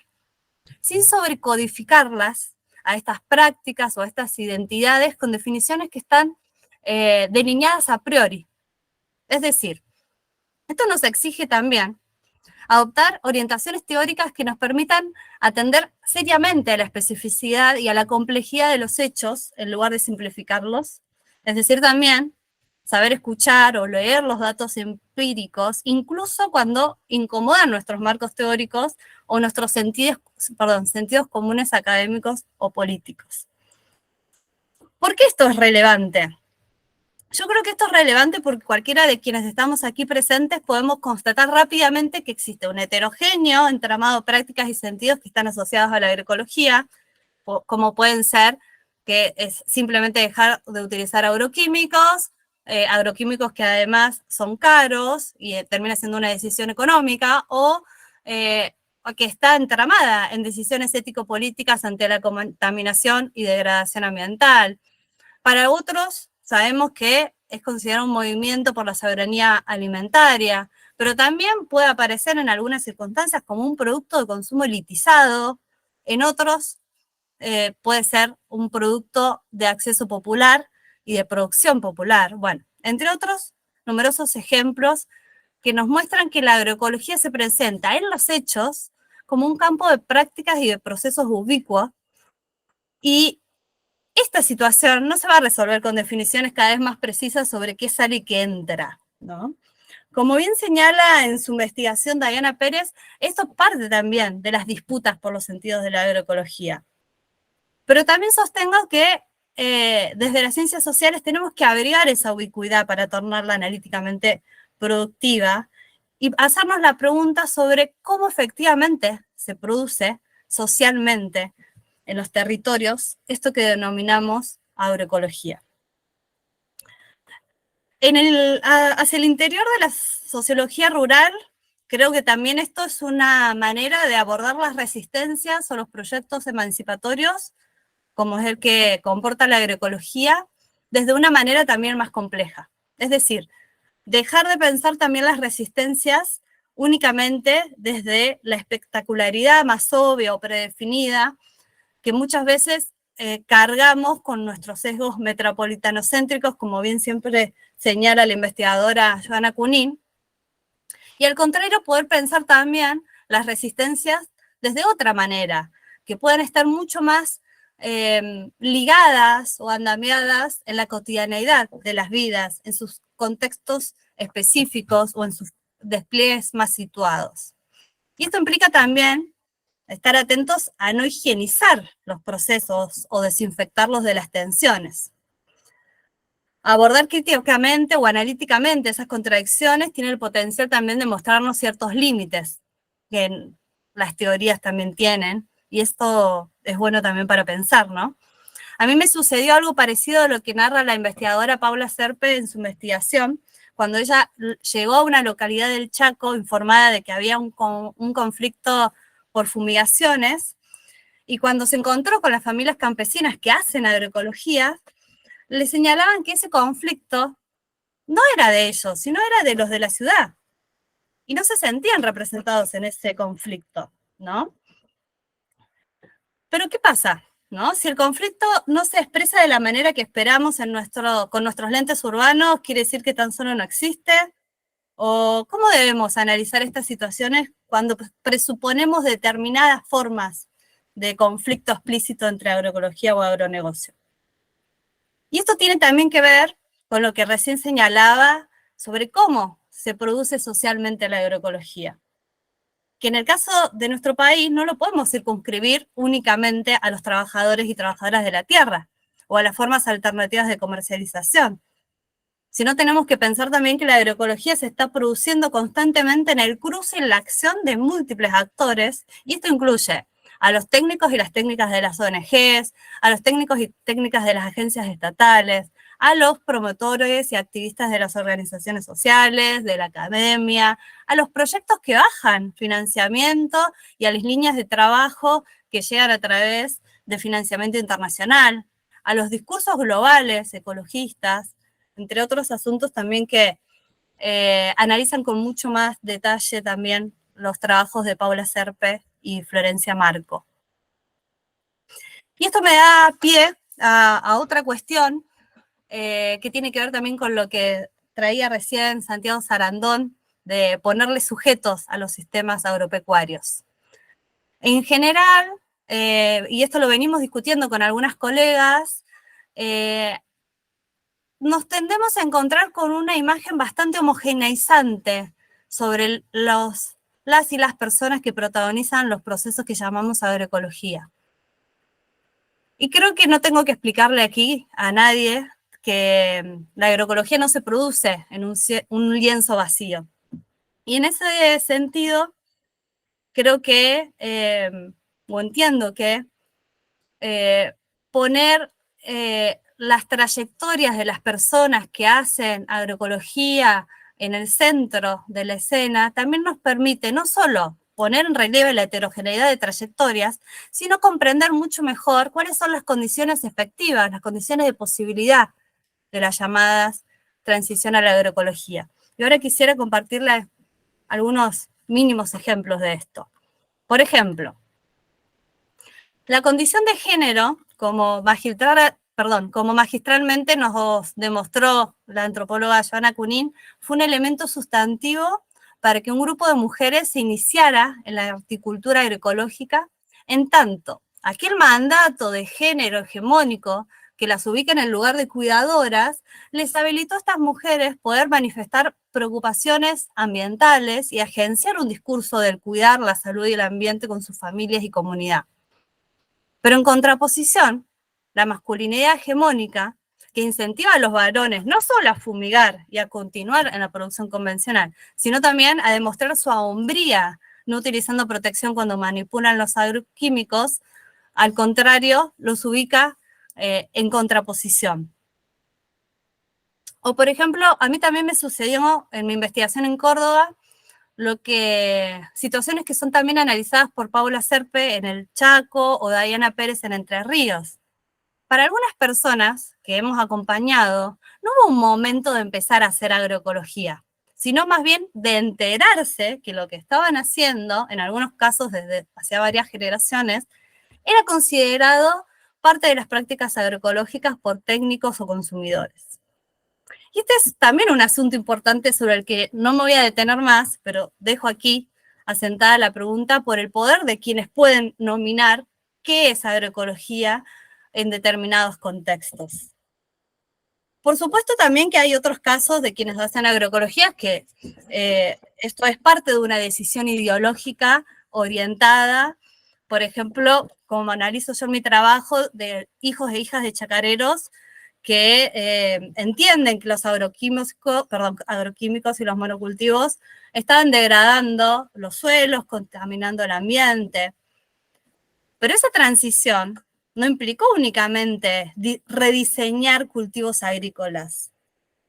sin sobrecodificarlas a estas prácticas o a estas identidades con definiciones que están delineadas a priori. Es decir, esto nos exige también adoptar orientaciones teóricas que nos permitan atender seriamente a la especificidad y a la complejidad de los hechos en lugar de simplificarlos. Es decir, también saber escuchar o leer los datos empíricos, incluso cuando incomodan nuestros marcos teóricos o nuestros sentidos comunes académicos o políticos. ¿Por qué esto es relevante? Yo creo que esto es relevante porque cualquiera de quienes estamos aquí presentes podemos constatar rápidamente que existe un heterogéneo entramado de prácticas y sentidos que están asociados a la agroecología, como pueden ser que es simplemente dejar de utilizar agroquímicos que además son caros y termina siendo una decisión económica, o que está entramada en decisiones ético-políticas ante la contaminación y degradación ambiental. Para otros, sabemos que es considerado un movimiento por la soberanía alimentaria, pero también puede aparecer en algunas circunstancias como un producto de consumo elitizado, en otros puede ser un producto de acceso popular y de producción popular. Bueno, entre otros numerosos ejemplos que nos muestran que la agroecología se presenta en los hechos como un campo de prácticas y de procesos ubicuos, y esta situación no se va a resolver con definiciones cada vez más precisas sobre qué sale y qué entra, ¿no? Como bien señala en su investigación Diana Pérez, esto parte también de las disputas por los sentidos de la agroecología. Pero también sostengo que desde las ciencias sociales tenemos que abrigar esa ubicuidad para tornarla analíticamente productiva y hacernos la pregunta sobre cómo efectivamente se produce socialmente en los territorios esto que denominamos agroecología. Hacia el interior de la sociología rural, creo que también esto es una manera de abordar las resistencias o los proyectos emancipatorios, como es el que comporta la agroecología, desde una manera también más compleja. Es decir, dejar de pensar también las resistencias únicamente desde la espectacularidad más obvia o predefinida, que muchas veces cargamos con nuestros sesgos metropolitanocéntricos, como bien siempre señala la investigadora Joana Cunín, y al contrario poder pensar también las resistencias desde otra manera, que pueden estar mucho más ligadas o andamiadas en la cotidianeidad de las vidas, en sus contextos específicos o en sus despliegues más situados. Y esto implica también estar atentos a no higienizar los procesos o desinfectarlos de las tensiones. Abordar críticamente o analíticamente esas contradicciones tiene el potencial también de mostrarnos ciertos límites que las teorías también tienen, y esto es bueno también para pensar, ¿no? A mí me sucedió algo parecido a lo que narra la investigadora Paula Serpe en su investigación, cuando ella llegó a una localidad del Chaco informada de que había un conflicto por fumigaciones, y cuando se encontró con las familias campesinas que hacen agroecología, le señalaban que ese conflicto no era de ellos, sino era de los de la ciudad, y no se sentían representados en ese conflicto, ¿no? Pero ¿qué pasa? ¿No? Si el conflicto no se expresa de la manera que esperamos con nuestros lentes urbanos, ¿quiere decir que tan solo no existe? ¿O cómo debemos analizar estas situaciones cuando presuponemos determinadas formas de conflicto explícito entre agroecología o agronegocio? Y esto tiene también que ver con lo que recién señalaba sobre cómo se produce socialmente la agroecología, que en el caso de nuestro país no lo podemos circunscribir únicamente a los trabajadores y trabajadoras de la tierra o a las formas alternativas de comercialización, sino tenemos que pensar también que la agroecología se está produciendo constantemente en el cruce y en la acción de múltiples actores, y esto incluye a los técnicos y las técnicas de las ONGs, a los técnicos y técnicas de las agencias estatales, a los promotores y activistas de las organizaciones sociales, de la academia, a los proyectos que bajan financiamiento y a las líneas de trabajo que llegan a través de financiamiento internacional, a los discursos globales ecologistas, entre otros asuntos también que analizan con mucho más detalle también los trabajos de Paula Serpe y Florencia Marco. Y esto me da pie a otra cuestión que tiene que ver también con lo que traía recién Santiago Sarandón, de ponerle sujetos a los sistemas agropecuarios. En general, y esto lo venimos discutiendo con algunas colegas, nos tendemos a encontrar con una imagen bastante homogeneizante sobre las y las personas que protagonizan los procesos que llamamos agroecología. Y creo que no tengo que explicarle aquí a nadie que la agroecología no se produce en un lienzo vacío. Y en ese sentido, creo que, o entiendo que poner las trayectorias de las personas que hacen agroecología en el centro de la escena también nos permite no solo poner en relieve la heterogeneidad de trayectorias, sino comprender mucho mejor cuáles son las condiciones efectivas, las condiciones de posibilidad de las llamadas transición a la agroecología. Y ahora quisiera compartirles algunos mínimos ejemplos de esto. Por ejemplo, la condición de género, como magistralmente nos demostró la antropóloga Joana Cunín, fue un elemento sustantivo para que un grupo de mujeres se iniciara en la horticultura agroecológica, en tanto aquel mandato de género hegemónico que las ubica en el lugar de cuidadoras, les habilitó a estas mujeres poder manifestar preocupaciones ambientales y agenciar un discurso del cuidar la salud y el ambiente con sus familias y comunidad. Pero en contraposición, la masculinidad hegemónica, que incentiva a los varones no solo a fumigar y a continuar en la producción convencional, sino también a demostrar su hombría, no utilizando protección cuando manipulan los agroquímicos, al contrario, los ubica en contraposición. O por ejemplo, a mí también me sucedió en mi investigación en Córdoba, situaciones que son también analizadas por Paula Serpe en el Chaco o Diana Pérez en Entre Ríos. Para algunas personas que hemos acompañado, no hubo un momento de empezar a hacer agroecología, sino más bien de enterarse que lo que estaban haciendo, en algunos casos desde hace varias generaciones, era considerado parte de las prácticas agroecológicas por técnicos o consumidores. Y este es también un asunto importante sobre el que no me voy a detener más, pero dejo aquí asentada la pregunta por el poder de quienes pueden nominar qué es agroecología en determinados contextos. Por supuesto también que hay otros casos de quienes hacen agroecología que esto es parte de una decisión ideológica orientada, por ejemplo, como analizo yo en mi trabajo de hijos e hijas de chacareros que entienden que los agroquímicos y los monocultivos estaban degradando los suelos, contaminando el ambiente. Pero esa transición no implicó únicamente rediseñar cultivos agrícolas,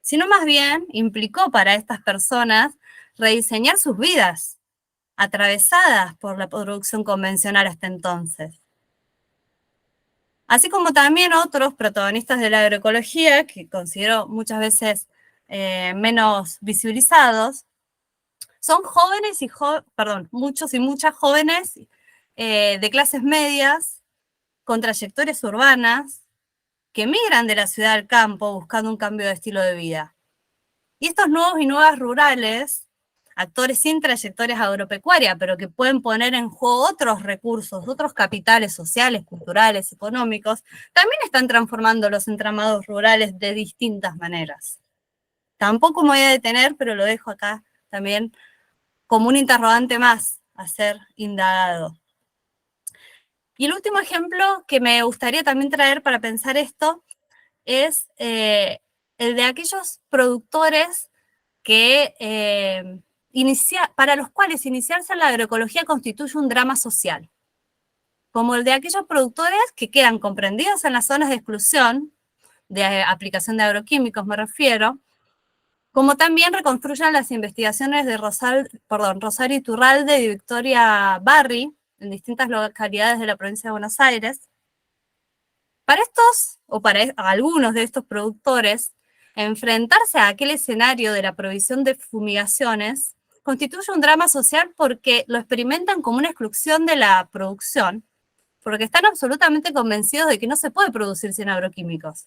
sino más bien implicó para estas personas rediseñar sus vidas, atravesadas por la producción convencional hasta entonces. Así como también otros protagonistas de la agroecología, que considero muchas veces menos visibilizados, son muchos y muchas jóvenes de clases medias, con trayectorias urbanas, que migran de la ciudad al campo buscando un cambio de estilo de vida. Y estos nuevos y nuevas rurales, actores sin trayectorias agropecuarias, pero que pueden poner en juego otros recursos, otros capitales sociales, culturales, económicos, también están transformando los entramados rurales de distintas maneras. Tampoco me voy a detener, pero lo dejo acá también como un interrogante más a ser indagado. Y el último ejemplo que me gustaría también traer para pensar esto es el de aquellos productores que para los cuales iniciarse en la agroecología constituye un drama social, como el de aquellos productores que quedan comprendidos en las zonas de exclusión, de aplicación de agroquímicos me refiero, como también reconstruyen las investigaciones de Rosario Iturralde y Victoria Barri en distintas localidades de la provincia de Buenos Aires. Para estos, o para algunos de estos productores, enfrentarse a aquel escenario de la provisión de fumigaciones constituye un drama social porque lo experimentan como una exclusión de la producción, porque están absolutamente convencidos de que no se puede producir sin agroquímicos.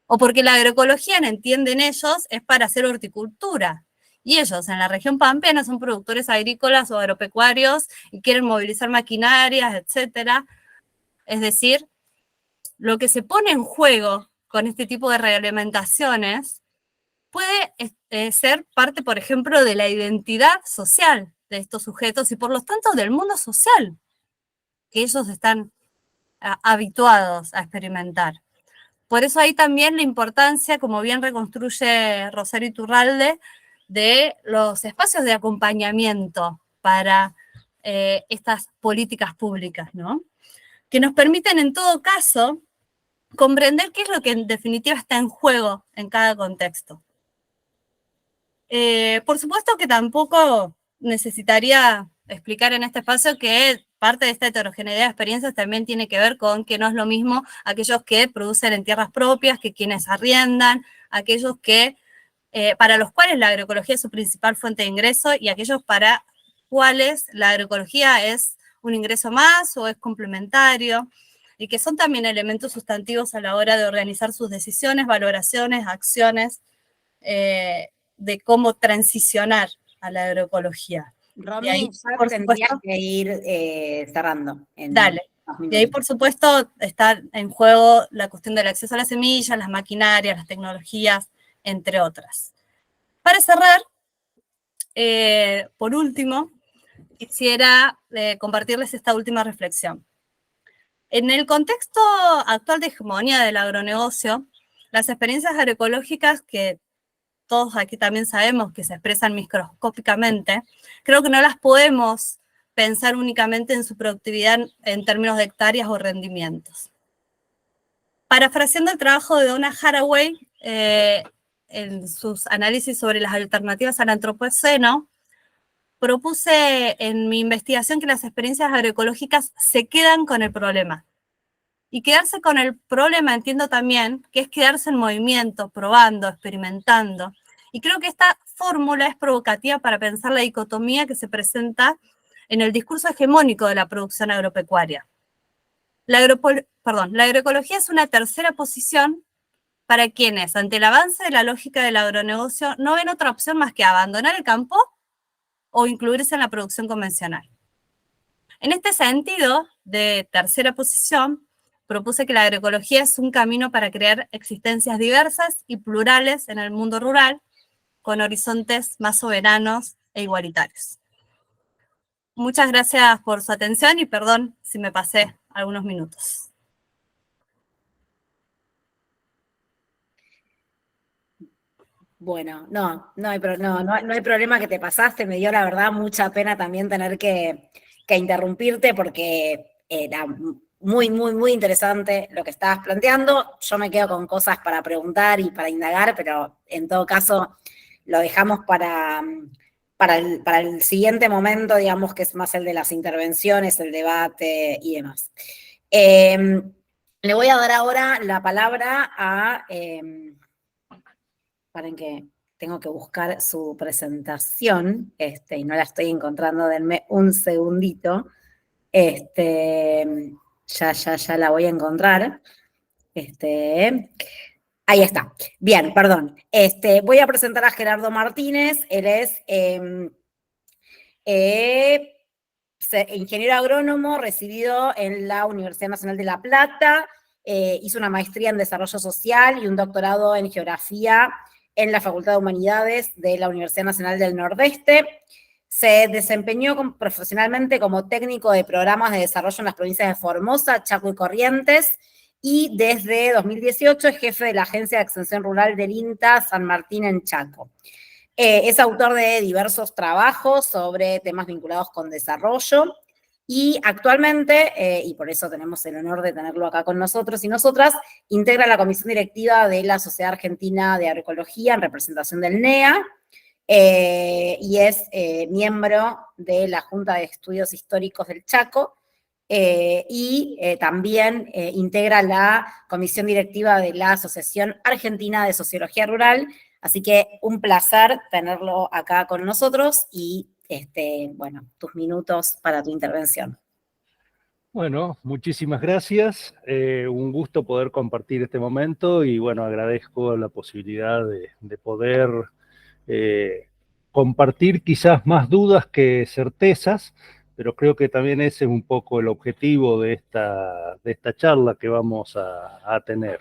O porque la agroecología, entienden ellos, es para hacer horticultura. Y ellos en la región pampeana son productores agrícolas o agropecuarios y quieren movilizar maquinarias, etc. Es decir, lo que se pone en juego con este tipo de reglamentaciones puede ser parte, por ejemplo, de la identidad social de estos sujetos y por lo tanto del mundo social que ellos están habituados a experimentar. Por eso hay también la importancia, como bien reconstruye Rosario Iturralde, de los espacios de acompañamiento para estas políticas públicas, ¿no? Que nos permiten en todo caso comprender qué es lo que en definitiva está en juego en cada contexto. Por supuesto que tampoco necesitaría explicar en este espacio que parte de esta heterogeneidad de experiencias también tiene que ver con que no es lo mismo aquellos que producen en tierras propias, que quienes arriendan, aquellos que, para los cuales la agroecología es su principal fuente de ingreso y aquellos para cuales la agroecología es un ingreso más o es complementario y que son también elementos sustantivos a la hora de organizar sus decisiones, valoraciones, acciones, de cómo transicionar a la agroecología. Romy, ahí, ya tendría que ir cerrando. Dale. De ahí, por supuesto, está en juego la cuestión del acceso a las semillas, las maquinarias, las tecnologías, entre otras. Para cerrar, por último, quisiera compartirles esta última reflexión. En el contexto actual de hegemonía del agronegocio, las experiencias agroecológicas que todos aquí también sabemos que se expresan microscópicamente, creo que no las podemos pensar únicamente en su productividad en términos de hectáreas o rendimientos. Parafraseando el trabajo de Donna Haraway en sus análisis sobre las alternativas al antropoceno, propuse en mi investigación que las experiencias agroecológicas se quedan con el problema. Y quedarse con el problema entiendo también que es quedarse en movimiento, probando, experimentando. Y creo que esta fórmula es provocativa para pensar la dicotomía que se presenta en el discurso hegemónico de la producción agropecuaria. La agroecología es una tercera posición para quienes, ante el avance de la lógica del agronegocio, no ven otra opción más que abandonar el campo o incluirse en la producción convencional. En este sentido, de tercera posición, propuse que la agroecología es un camino para crear existencias diversas y plurales en el mundo rural, con horizontes más soberanos e igualitarios. Muchas gracias por su atención y perdón si me pasé algunos minutos. Bueno, no hay problema que te pasaste, me dio la verdad mucha pena también tener que interrumpirte porque era muy, muy, muy interesante lo que estabas planteando. Yo me quedo con cosas para preguntar y para indagar, pero en todo caso lo dejamos para el siguiente momento, digamos, que es más el de las intervenciones, el debate y demás. Le voy a dar ahora la palabra a... Paren que tengo que buscar su presentación, y no la estoy encontrando, denme un segundito. Ya la voy a encontrar. Ahí está. Bien, perdón. Voy a presentar a Gerardo Martínez. Él es ingeniero agrónomo, recibido en la Universidad Nacional de La Plata. Hizo una maestría en desarrollo social y un doctorado en geografía en la Facultad de Humanidades de la Universidad Nacional del Nordeste. Se desempeñó profesionalmente como técnico de programas de desarrollo en las provincias de Formosa, Chaco y Corrientes, y desde 2018 es jefe de la Agencia de Extensión Rural del INTA San Martín en Chaco. Es autor de diversos trabajos sobre temas vinculados con desarrollo y actualmente, y por eso tenemos el honor de tenerlo acá con nosotros y nosotras, integra la comisión directiva de la Sociedad Argentina de Agroecología en representación del NEA, y es miembro de la Junta de Estudios Históricos del Chaco, y también integra la comisión directiva de la Asociación Argentina de Sociología Rural. Así que un placer tenerlo acá con nosotros y, bueno, tus minutos para tu intervención. Bueno, muchísimas gracias. Un gusto poder compartir este momento y bueno, agradezco la posibilidad de poder compartir quizás más dudas que certezas, pero creo que también ese es un poco el objetivo de esta charla que vamos a tener.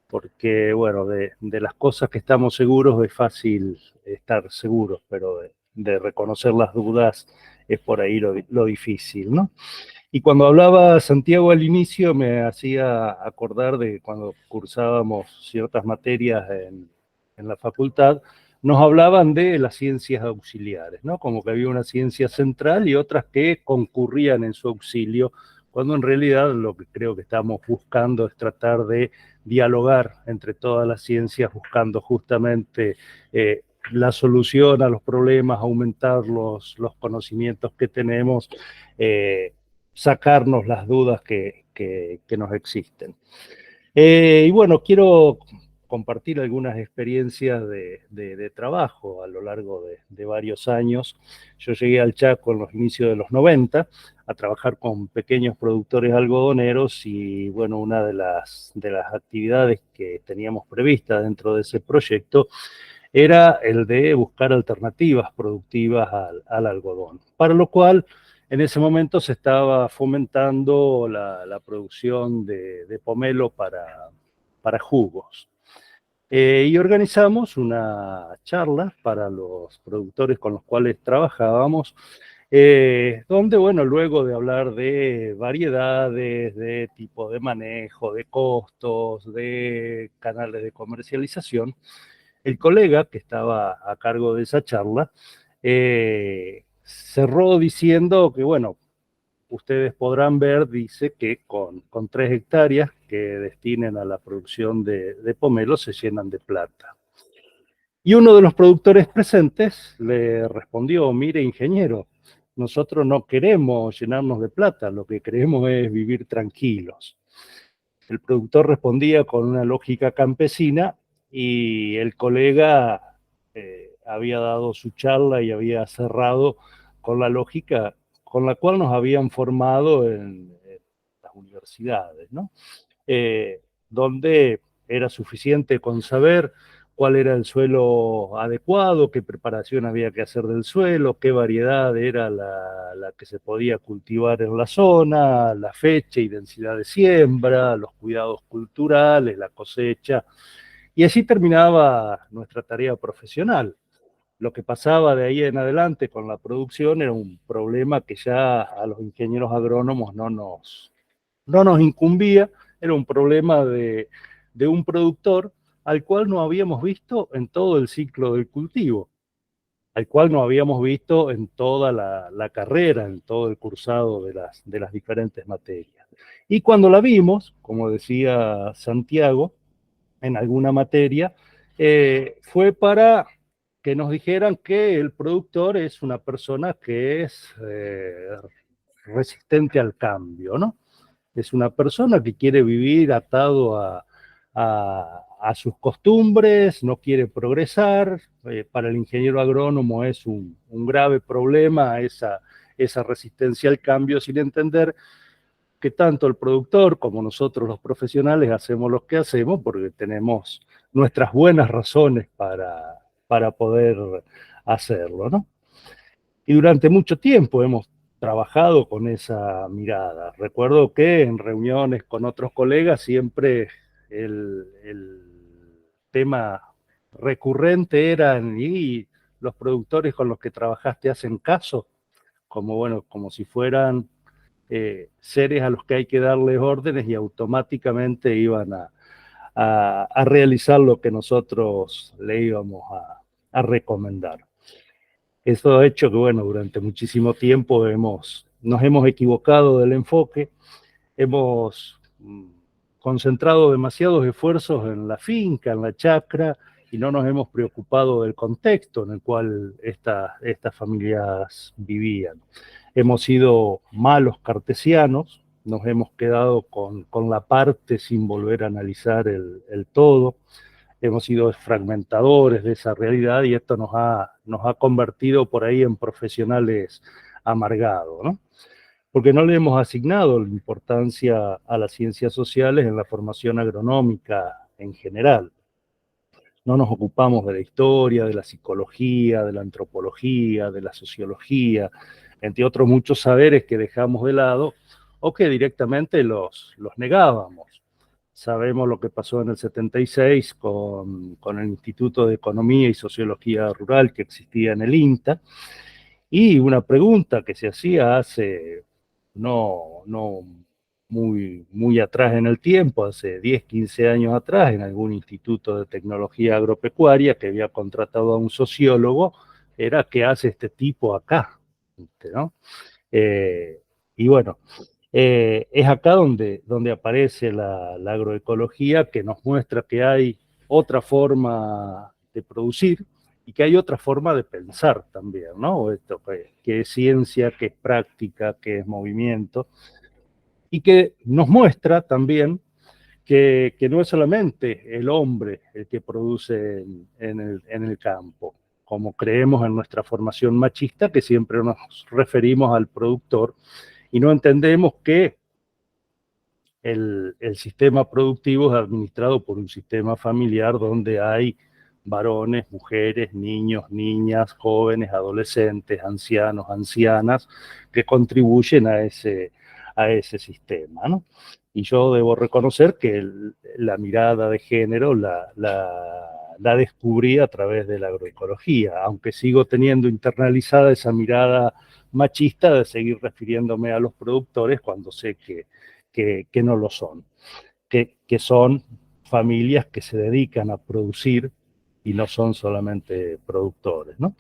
Porque, bueno, de las cosas que estamos seguros es fácil estar seguros, pero de reconocer las dudas es por ahí lo difícil, ¿no? Y cuando hablaba Santiago al inicio me hacía acordar de cuando cursábamos ciertas materias en la facultad, nos hablaban de las ciencias auxiliares, ¿no? Como que había una ciencia central y otras que concurrían en su auxilio, cuando en realidad lo que creo que estamos buscando es tratar de dialogar entre todas las ciencias, buscando justamente la solución a los problemas, aumentar los conocimientos que tenemos, sacarnos las dudas que nos existen. Y bueno, quiero compartir algunas experiencias de trabajo a lo largo de varios años. Yo llegué al Chaco en los inicios de los 90 a trabajar con pequeños productores algodoneros y bueno, una de las actividades que teníamos previstas dentro de ese proyecto era el de buscar alternativas productivas al algodón, para lo cual en ese momento se estaba fomentando la producción de pomelo para jugos. Y organizamos una charla para los productores con los cuales trabajábamos, donde, bueno, luego de hablar de variedades, de tipo de manejo, de costos, de canales de comercialización, el colega que estaba a cargo de esa charla cerró diciendo que, bueno, ustedes podrán ver, dice que con 3 hectáreas que destinen a la producción de pomelo se llenan de plata. Y uno de los productores presentes le respondió: mire, ingeniero, nosotros no queremos llenarnos de plata, lo que queremos es vivir tranquilos. El productor respondía con una lógica campesina y el colega había dado su charla y había cerrado con la lógica con la cual nos habían formado en las universidades, ¿no? Donde era suficiente con saber cuál era el suelo adecuado, qué preparación había que hacer del suelo, qué variedad era la que se podía cultivar en la zona, la fecha y densidad de siembra, los cuidados culturales, la cosecha, y así terminaba nuestra tarea profesional. Lo que pasaba de ahí en adelante con la producción era un problema que ya a los ingenieros agrónomos no nos incumbía, era un problema de un productor al cual no habíamos visto en todo el ciclo del cultivo, al cual no habíamos visto en toda la carrera, en todo el cursado de las diferentes materias. Y cuando la vimos, como decía Santiago, en alguna materia, fue para que nos dijeran que el productor es una persona que es resistente al cambio, ¿no? Es una persona que quiere vivir atado a sus costumbres, no quiere progresar. Para el ingeniero agrónomo es un grave problema esa resistencia al cambio, sin entender que tanto el productor como nosotros los profesionales hacemos lo que hacemos porque tenemos nuestras buenas razones para poder hacerlo, ¿no? Y durante mucho tiempo hemos trabajado con esa mirada. Recuerdo que en reuniones con otros colegas siempre el tema recurrente era: y los productores con los que trabajaste hacen caso, como, bueno, como si fueran seres a los que hay que darles órdenes y automáticamente iban a realizar lo que nosotros le íbamos a recomendar. Eso ha hecho que, bueno, durante muchísimo tiempo nos hemos equivocado del enfoque, hemos concentrado demasiados esfuerzos en la finca, en la chacra, y no nos hemos preocupado del contexto en el cual estas familias vivían. Hemos sido malos cartesianos, nos hemos quedado con la parte sin volver a analizar el todo, hemos sido fragmentadores de esa realidad y esto nos ha convertido por ahí en profesionales amargados, ¿no? Porque no le hemos asignado la importancia a las ciencias sociales en la formación agronómica en general. No nos ocupamos de la historia, de la psicología, de la antropología, de la sociología, entre otros muchos saberes que dejamos de lado o que directamente los negábamos. Sabemos lo que pasó en el 76 con el Instituto de Economía y Sociología Rural que existía en el INTA, y una pregunta que se hacía hace no muy atrás en el tiempo, hace 10, 15 años atrás, en algún instituto de tecnología agropecuaria que había contratado a un sociólogo, era ¿qué hace este tipo acá? ¿No? Y bueno, es acá donde aparece la agroecología, que nos muestra que hay otra forma de producir y que hay otra forma de pensar también, ¿no? Esto que es ciencia, que es práctica, que es movimiento, y que nos muestra también que no es solamente el hombre el que produce en el campo, como creemos en nuestra formación machista, que siempre nos referimos al productor, y no entendemos que el sistema productivo es administrado por un sistema familiar donde hay varones, mujeres, niños, niñas, jóvenes, adolescentes, ancianos, ancianas, que contribuyen a ese sistema, ¿no? Y yo debo reconocer que la mirada de género la descubrí a través de la agroecología, aunque sigo teniendo internalizada esa mirada machista de seguir refiriéndome a los productores cuando sé que no lo son, que son familias que se dedican a producir y no son solamente productores, ¿no?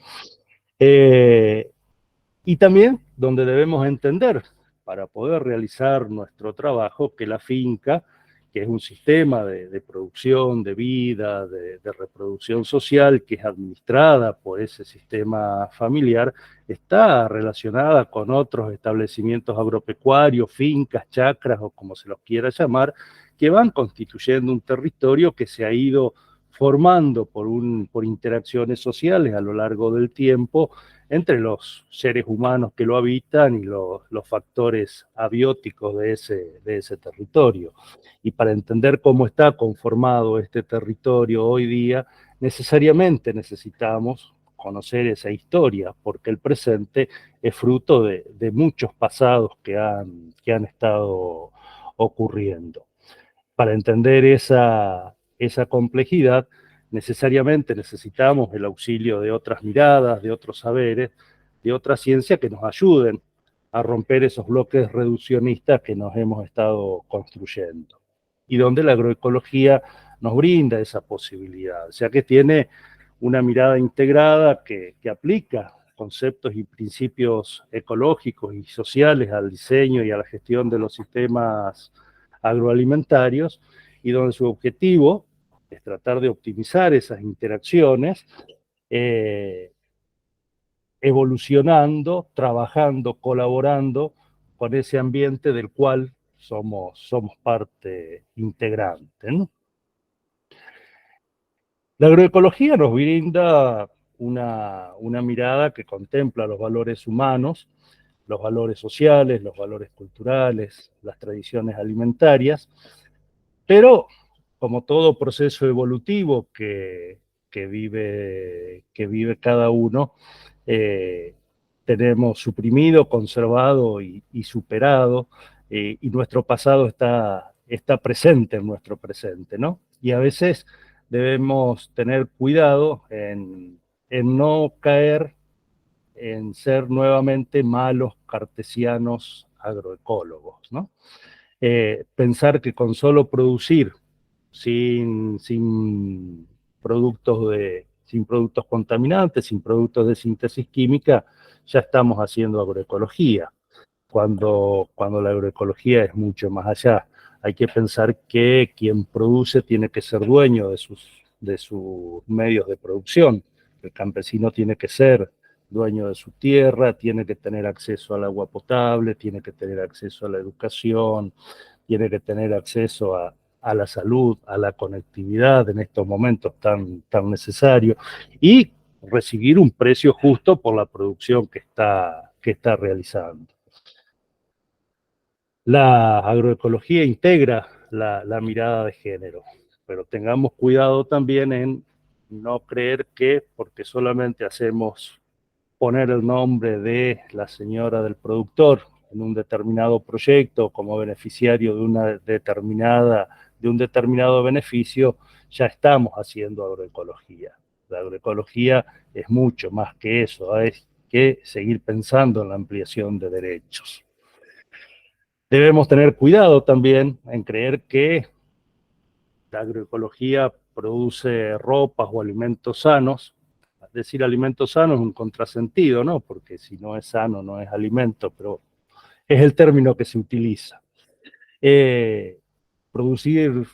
Y también donde debemos entender, para poder realizar nuestro trabajo, que la finca, que es un sistema de producción, de vida, de reproducción social, que es administrada por ese sistema familiar, está relacionada con otros establecimientos agropecuarios, fincas, chacras o como se los quiera llamar, que van constituyendo un territorio que se ha ido formando por interacciones sociales a lo largo del tiempo entre los seres humanos que lo habitan y los factores abióticos de ese territorio. Y para entender cómo está conformado este territorio hoy día, necesariamente necesitamos conocer esa historia, porque el presente es fruto de muchos pasados que han estado ocurriendo. Para entender esa complejidad, necesariamente necesitamos el auxilio de otras miradas, de otros saberes, de otra ciencia que nos ayuden a romper esos bloques reduccionistas que nos hemos estado construyendo. Y donde la agroecología nos brinda esa posibilidad, o sea que tiene una mirada integrada que aplica conceptos y principios ecológicos y sociales al diseño y a la gestión de los sistemas agroalimentarios, y donde su objetivo es tratar de optimizar esas interacciones, evolucionando, trabajando, colaborando con ese ambiente del cual somos parte integrante, ¿no? La agroecología nos brinda una mirada que contempla los valores humanos, los valores sociales, los valores culturales, las tradiciones alimentarias, pero como todo proceso evolutivo que vive cada uno, tenemos suprimido, conservado y superado, y nuestro pasado está presente en nuestro presente, ¿no? Y a veces debemos tener cuidado en en no caer en ser nuevamente malos cartesianos agroecólogos, ¿no? Pensar que con solo producir sin productos contaminantes, sin productos de síntesis química, ya estamos haciendo agroecología, cuando la agroecología es mucho más allá. Hay que pensar que quien produce tiene que ser dueño de sus medios de producción. El campesino tiene que ser dueño de su tierra, tiene que tener acceso al agua potable, tiene que tener acceso a la educación, tiene que tener acceso a la salud, a la conectividad en estos momentos tan necesarios, y recibir un precio justo por la producción que está realizando. La agroecología integra la mirada de género, pero tengamos cuidado también en no creer que porque solamente hacemos poner el nombre de la señora del productor en un determinado proyecto como beneficiario de un determinado beneficio, ya estamos haciendo agroecología. La agroecología es mucho más que eso, es que seguir pensando en la ampliación de derechos. Debemos tener cuidado también en creer que la agroecología produce ropas o alimentos sanos. Decir alimentos sanos es un contrasentido, ¿no? Porque si no es sano, no es alimento, pero es el término que se utiliza. Producir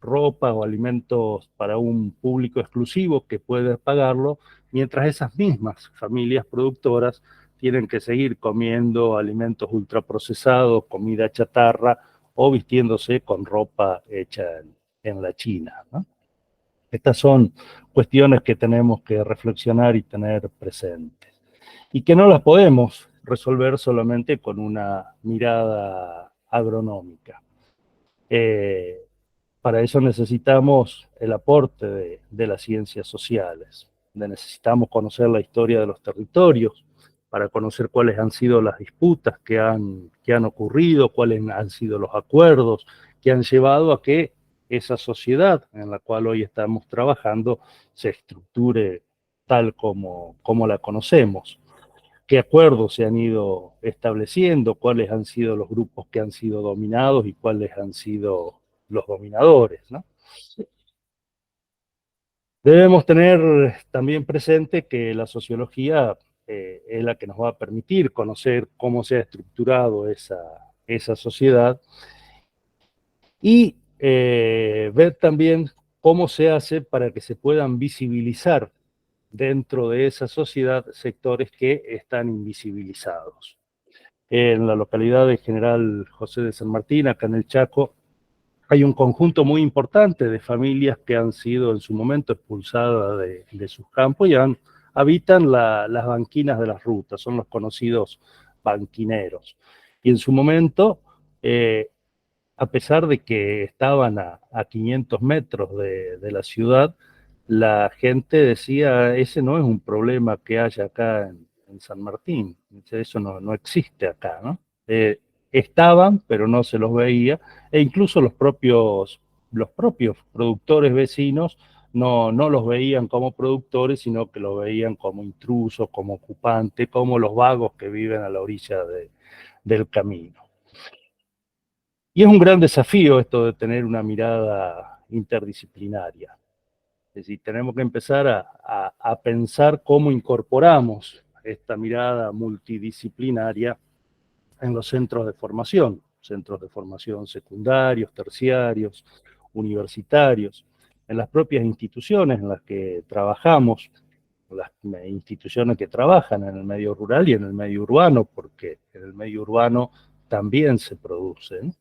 ropa o alimentos para un público exclusivo que puede pagarlo, mientras esas mismas familias productoras tienen que seguir comiendo alimentos ultraprocesados, comida chatarra, o vistiéndose con ropa hecha en la China, ¿no? Estas son cuestiones que tenemos que reflexionar y tener presentes, y que no las podemos resolver solamente con una mirada agronómica. Para eso necesitamos el aporte de las ciencias sociales. Necesitamos conocer la historia de los territorios para conocer cuáles han sido las disputas que han ocurrido, cuáles han sido los acuerdos que han llevado a que esa sociedad en la cual hoy estamos trabajando se estructure tal como la conocemos. ¿Qué acuerdos se han ido estableciendo? ¿Cuáles han sido los grupos que han sido dominados y cuáles han sido los dominadores, ¿no? Debemos tener también presente que la sociología es la que nos va a permitir conocer cómo se ha estructurado esa sociedad y ver también cómo se hace para que se puedan visibilizar dentro de esa sociedad sectores que están invisibilizados. En la localidad de General José de San Martín, acá en el Chaco, hay un conjunto muy importante de familias que han sido en su momento expulsadas de sus campos y habitan las banquinas de las rutas, son los conocidos banquineros. Y en su momento, a pesar de que estaban a 500 metros de la ciudad, la gente decía, ese no es un problema que haya acá en San Martín, eso no existe acá, ¿no? Estaban, pero no se los veía, e incluso los propios productores vecinos no los veían como productores, sino que los veían como intrusos, como ocupantes, como los vagos que viven a la orilla del camino. Y es un gran desafío esto de tener una mirada interdisciplinaria. Es decir, tenemos que empezar a pensar cómo incorporamos esta mirada multidisciplinaria en los centros de formación secundarios, terciarios, universitarios, en las propias instituciones en las que trabajamos, las instituciones que trabajan en el medio rural y en el medio urbano, porque en el medio urbano también se producen.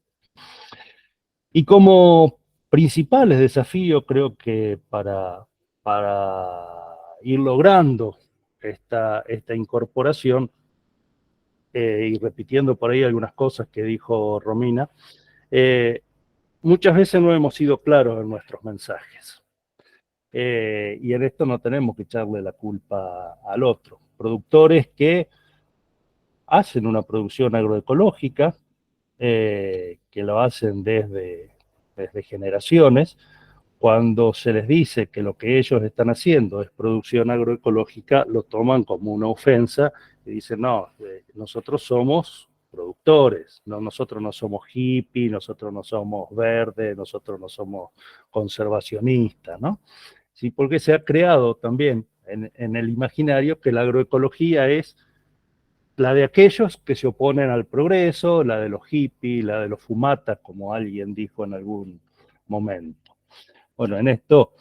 Y como principales desafíos, creo que para ir logrando esta incorporación, y repitiendo por ahí algunas cosas que dijo Romina, muchas veces no hemos sido claros en nuestros mensajes. Y en esto no tenemos que echarle la culpa al otro. Productores que hacen una producción que lo hacen desde generaciones, cuando se les dice que lo que ellos están haciendo es producción agroecológica, lo toman como una ofensa y dicen, no, nosotros somos productores, no, nosotros no somos hippies, nosotros no somos verdes, nosotros no somos conservacionistas, ¿no? Sí, porque se ha creado también en el imaginario que la agroecología es la de aquellos que se oponen al progreso, la de los hippies, la de los fumatas, como alguien dijo en algún momento. Bueno, en esto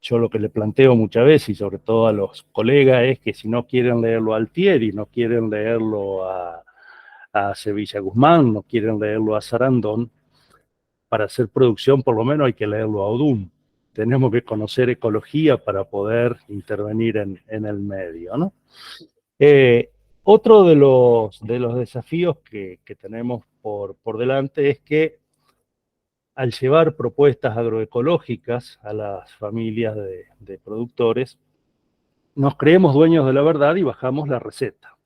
yo lo que le planteo muchas veces, y sobre todo a los colegas, es que si no quieren leerlo a Altieri, no quieren leerlo a Sevilla Guzmán, no quieren leerlo a Sarandon, para hacer producción por lo menos hay que leerlo a Odum. Tenemos que conocer ecología para poder intervenir en el medio, ¿no? Otro de los desafíos que tenemos por delante es que al llevar propuestas agroecológicas a las familias de productores, nos creemos dueños de la verdad y bajamos la receta.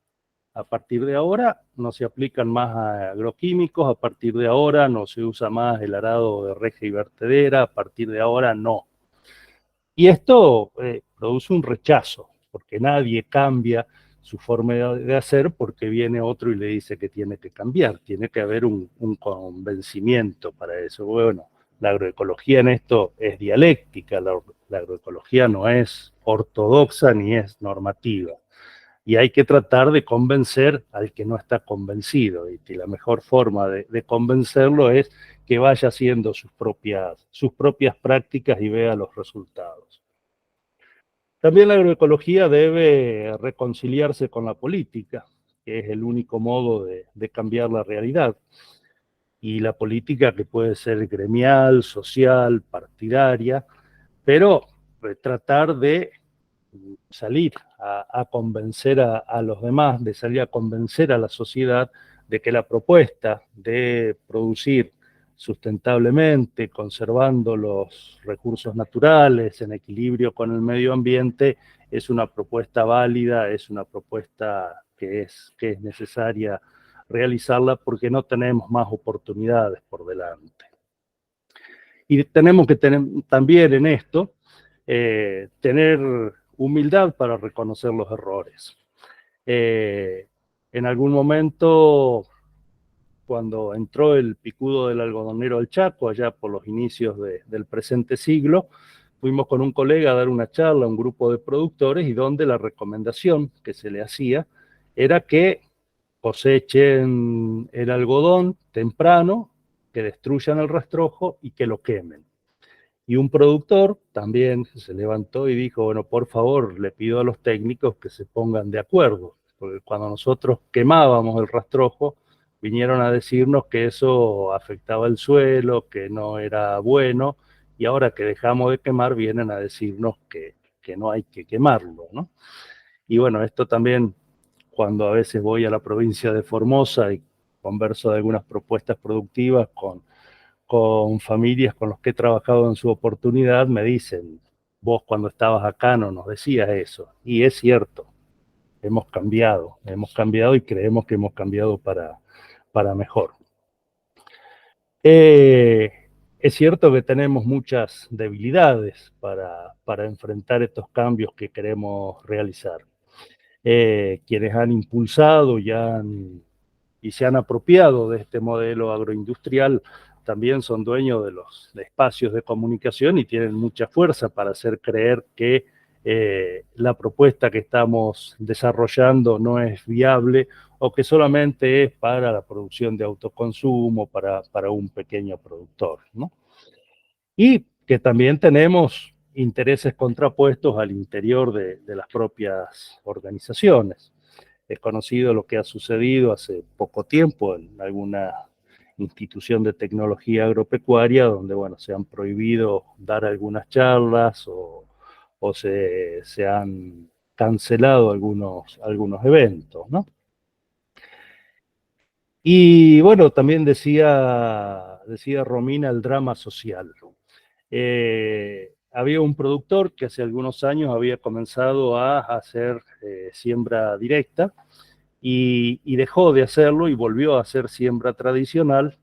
A partir de ahora no se aplican más agroquímicos, a partir de ahora no se usa más el arado de reja y vertedera, a partir de ahora no. Y esto produce un rechazo, porque nadie cambia su forma de hacer porque viene otro y le dice que tiene que cambiar. Tiene que haber un convencimiento para eso. Bueno, la agroecología en esto es dialéctica, la agroecología no es ortodoxa ni es normativa. Y hay que tratar de convencer al que no está convencido. Y la mejor forma de convencerlo es que vaya haciendo sus propias prácticas y vea los resultados. También la agroecología debe reconciliarse con la política, que es el único modo de cambiar la realidad. Y la política que puede ser gremial, social, partidaria, pero tratar de salir a convencer a los demás, de salir a convencer a la sociedad de que la propuesta de producir sustentablemente, conservando los recursos naturales, en equilibrio con el medio ambiente, es una propuesta válida, es una propuesta que es necesaria realizarla porque no tenemos más oportunidades por delante. Y tenemos que tener también en esto, tener humildad para reconocer los errores. En algún momento, cuando entró el picudo del algodonero al Chaco, allá por los inicios del presente siglo, fuimos con un colega a dar una charla a un grupo de productores y donde la recomendación que se le hacía era que cosechen el algodón temprano, que destruyan el rastrojo y que lo quemen. Y un productor también se levantó y dijo, bueno, por favor, le pido a los técnicos que se pongan de acuerdo, porque cuando nosotros quemábamos el rastrojo, vinieron a decirnos que eso afectaba el suelo, que no era bueno, y ahora que dejamos de quemar, vienen a decirnos que no hay que quemarlo, ¿no? Y bueno, esto también, cuando a veces voy a la provincia de Formosa y converso de algunas propuestas productivas con familias con los que he trabajado en su oportunidad, me dicen, vos cuando estabas acá no nos decías eso. Y es cierto, hemos cambiado y creemos que hemos cambiado para mejor. Es cierto que tenemos muchas debilidades para enfrentar estos cambios que queremos realizar. Quienes han impulsado y se han apropiado de este modelo agroindustrial también son dueños de los espacios de comunicación y tienen mucha fuerza para hacer creer que la propuesta que estamos desarrollando no es viable o que solamente es para la producción de autoconsumo, para un pequeño productor, ¿no? Y que también tenemos intereses contrapuestos al interior de las propias organizaciones. Es conocido lo que ha sucedido hace poco tiempo en alguna institución de tecnología agropecuaria, donde, bueno, se han prohibido dar algunas charlas o se han cancelado algunos eventos, ¿no? Y bueno, también decía Romina el drama social. Había un productor que hace algunos años había comenzado a hacer siembra directa y dejó de hacerlo y volvió a hacer siembra tradicional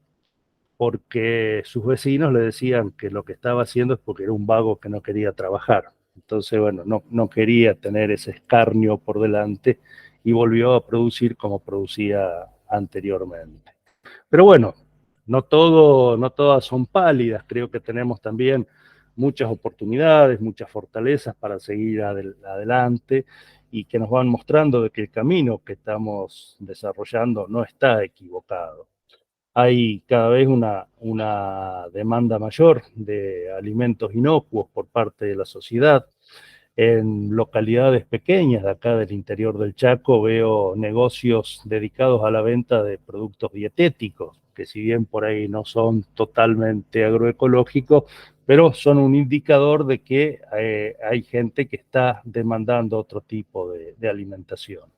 porque sus vecinos le decían que lo que estaba haciendo es porque era un vago que no quería trabajar. Entonces, bueno, no quería tener ese escarnio por delante y volvió a producir como producía anteriormente. Pero bueno, no todas son pálidas, creo que tenemos también muchas oportunidades, muchas fortalezas para seguir adelante y que nos van mostrando de que el camino que estamos desarrollando no está equivocado. Hay cada vez una demanda mayor de alimentos inocuos por parte de la sociedad. En localidades pequeñas de acá del interior del Chaco veo negocios dedicados a la venta de productos dietéticos, que si bien por ahí no son totalmente agroecológicos, pero son un indicador de que hay gente que está demandando otro tipo de alimentación.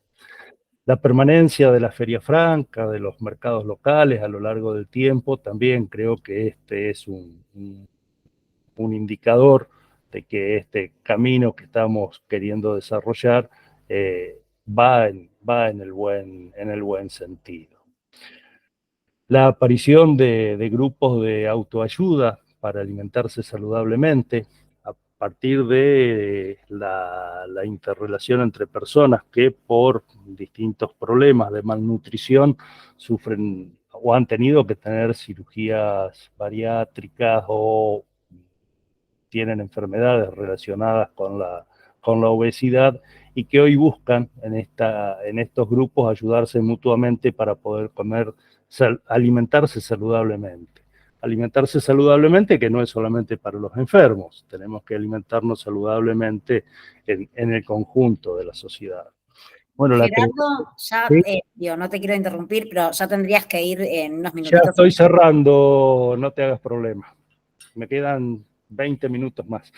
La permanencia de la Feria Franca, de los mercados locales a lo largo del tiempo, también creo que este es un indicador de que este camino que estamos queriendo desarrollar va en el buen sentido. La aparición de grupos de autoayuda para alimentarse saludablemente, a partir de la interrelación entre personas que por distintos problemas de malnutrición sufren o han tenido que tener cirugías bariátricas o tienen enfermedades relacionadas con la obesidad y que hoy buscan en estos grupos ayudarse mutuamente para poder alimentarse saludablemente. Alimentarse saludablemente, que no es solamente para los enfermos, tenemos que alimentarnos saludablemente en el conjunto de la sociedad. Bueno, Gerardo, ya, ¿sí? no te quiero interrumpir, pero ya tendrías que ir en unos Ya minutitos. estoy cerrando, no te hagas problema. Me quedan 20 minutos más.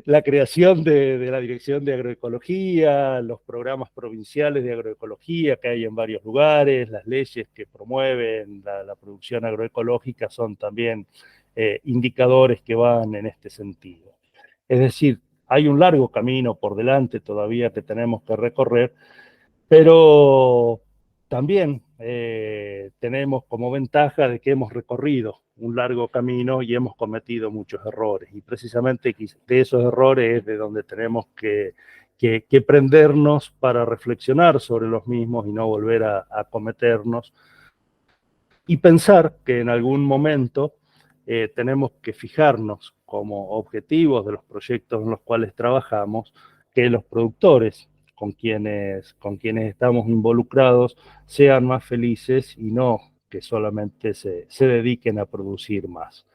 La creación de la Dirección de Agroecología, los programas provinciales de agroecología que hay en varios lugares, las leyes que promueven la producción agroecológica son también indicadores que van en este sentido. Es decir, hay un largo camino por delante todavía que tenemos que recorrer, pero también tenemos como ventaja de que hemos recorrido un largo camino y hemos cometido muchos errores. Y precisamente de esos errores es de donde tenemos que prendernos para reflexionar sobre los mismos y no volver a cometernos. Y pensar que en algún momento tenemos que fijarnos como objetivos de los proyectos en los cuales trabajamos que los productores con quienes estamos involucrados sean más felices y no que solamente se dediquen a producir más.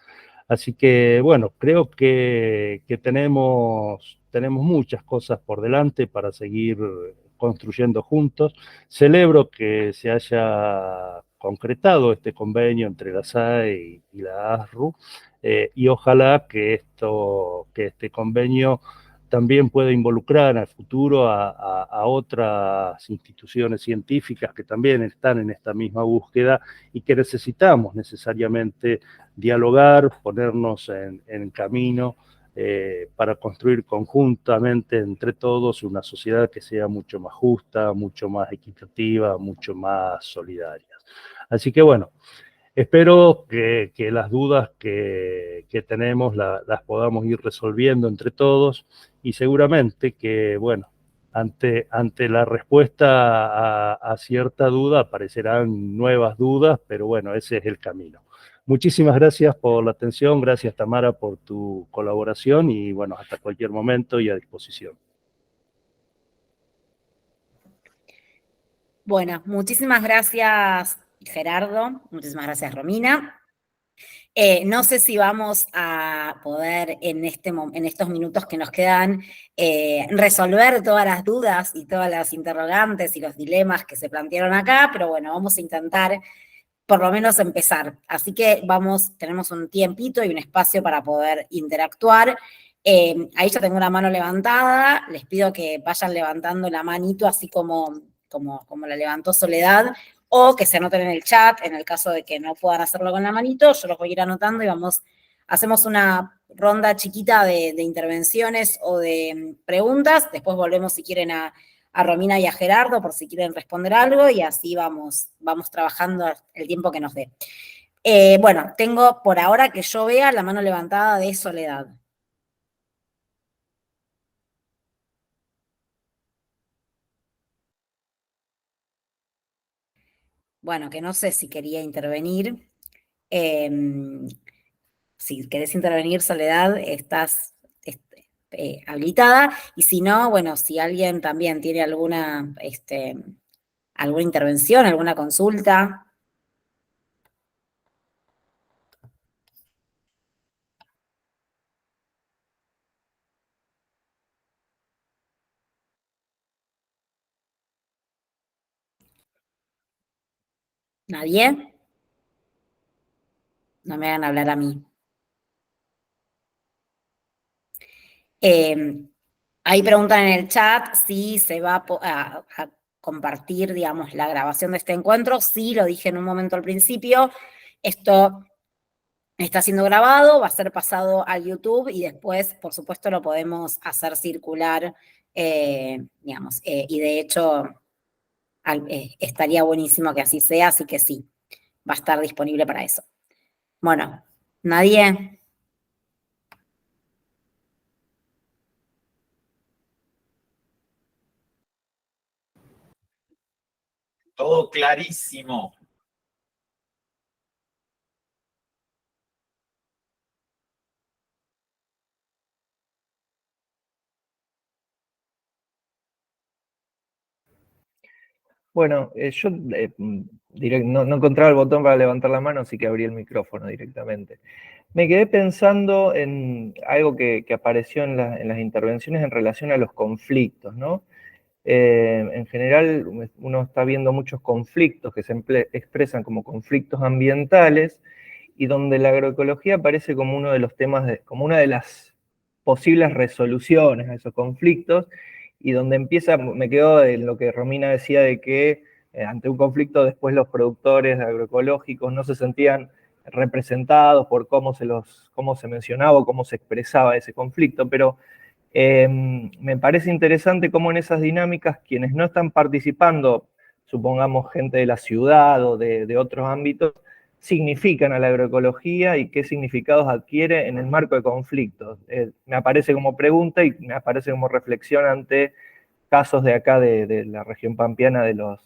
Así que, bueno, creo que tenemos muchas cosas por delante para seguir construyendo juntos. Celebro que se haya concretado este convenio entre la SAE y la ASRU y ojalá que este convenio también puede involucrar al futuro a otras instituciones científicas que también están en esta misma búsqueda y que necesitamos necesariamente dialogar, ponernos en camino para construir conjuntamente entre todos una sociedad que sea mucho más justa, mucho más equitativa, mucho más solidaria. Así que bueno, espero que las dudas que tenemos las podamos ir resolviendo entre todos y seguramente que, bueno, ante la respuesta a cierta duda aparecerán nuevas dudas, pero bueno, ese es el camino. Muchísimas gracias por la atención, gracias Tamara por tu colaboración y bueno, hasta cualquier momento y a disposición. Bueno, muchísimas gracias Gerardo, muchísimas gracias Romina. No sé si vamos a poder en estos minutos que nos quedan resolver todas las dudas y todas las interrogantes y los dilemas que se plantearon acá, pero bueno, vamos a intentar por lo menos empezar. Así que tenemos un tiempito y un espacio para poder interactuar. Ahí ya tengo una mano levantada, les pido que vayan levantando la manito así como la levantó Soledad, o que se anoten en el chat, en el caso de que no puedan hacerlo con la manito, yo los voy a ir anotando y hacemos una ronda chiquita de intervenciones o de preguntas, después volvemos si quieren a a Romina y a Gerardo por si quieren responder algo y así vamos trabajando el tiempo que nos dé. Bueno, tengo por ahora que yo vea la mano levantada de Soledad. Bueno, que no sé si quería intervenir. Si querés intervenir, Soledad, estás habilitada. Y si no, bueno, si alguien también tiene alguna intervención, alguna consulta. ¿Nadie? No me hagan hablar a mí. Ahí preguntan en el chat si se va a compartir, digamos, la grabación de este encuentro. Sí, lo dije en un momento al principio. Esto está siendo grabado, va a ser pasado a YouTube y después, por supuesto, lo podemos hacer circular, digamos, y de hecho estaría buenísimo que así sea, así que sí, va a estar disponible para eso. Bueno, ¿nadie? Todo clarísimo. Bueno, yo no encontraba el botón para levantar la mano, así que abrí el micrófono directamente. Me quedé pensando en algo que apareció en las intervenciones en relación a los conflictos, ¿no? En general, uno está viendo muchos conflictos que se expresan como conflictos ambientales y donde la agroecología aparece como uno de los temas, como una de las posibles resoluciones a esos conflictos, y donde empieza, me quedo en lo que Romina decía de que ante un conflicto después los productores agroecológicos no se sentían representados por cómo se mencionaba o cómo se expresaba ese conflicto, pero me parece interesante cómo en esas dinámicas quienes no están participando, supongamos gente de la ciudad o de otros ámbitos, significan a la agroecología y qué significados adquiere en el marco de conflictos. Me aparece como pregunta y me aparece como reflexión ante casos de acá de la región pampeana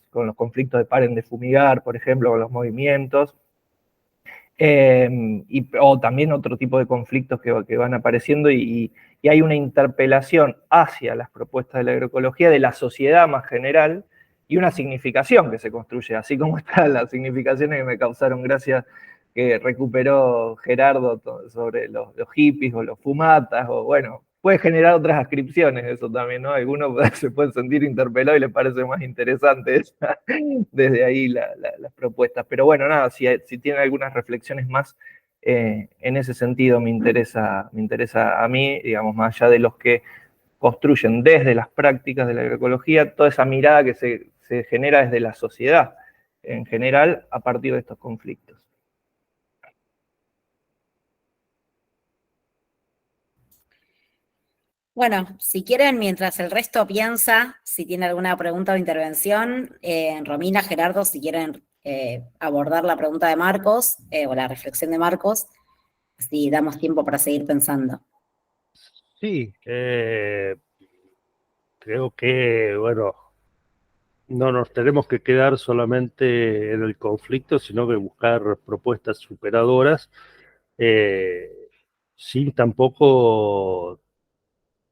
con los conflictos de paren de fumigar, por ejemplo, con los movimientos. O también otro tipo de conflictos que van apareciendo y hay una interpelación hacia las propuestas de la agroecología de la sociedad más general y una significación que se construye, así como están las significaciones que me causaron gracia que recuperó Gerardo sobre los hippies o los fumatas, o bueno, puede generar otras ascripciones eso también, ¿no? Algunos se pueden sentir interpelados y les parece más interesante desde ahí las propuestas. Pero bueno, nada, si tienen algunas reflexiones más en ese sentido me interesa a mí, digamos, más allá de los que construyen desde las prácticas de la agroecología, toda esa mirada que se genera desde la sociedad en general a partir de estos conflictos. Bueno, si quieren, mientras el resto piensa, si tiene alguna pregunta o intervención, Romina, Gerardo, si quieren abordar la pregunta de Marcos o la reflexión de Marcos, así damos tiempo para seguir pensando. Sí, creo que, bueno, no nos tenemos que quedar solamente en el conflicto, sino que buscar propuestas superadoras, sin tampoco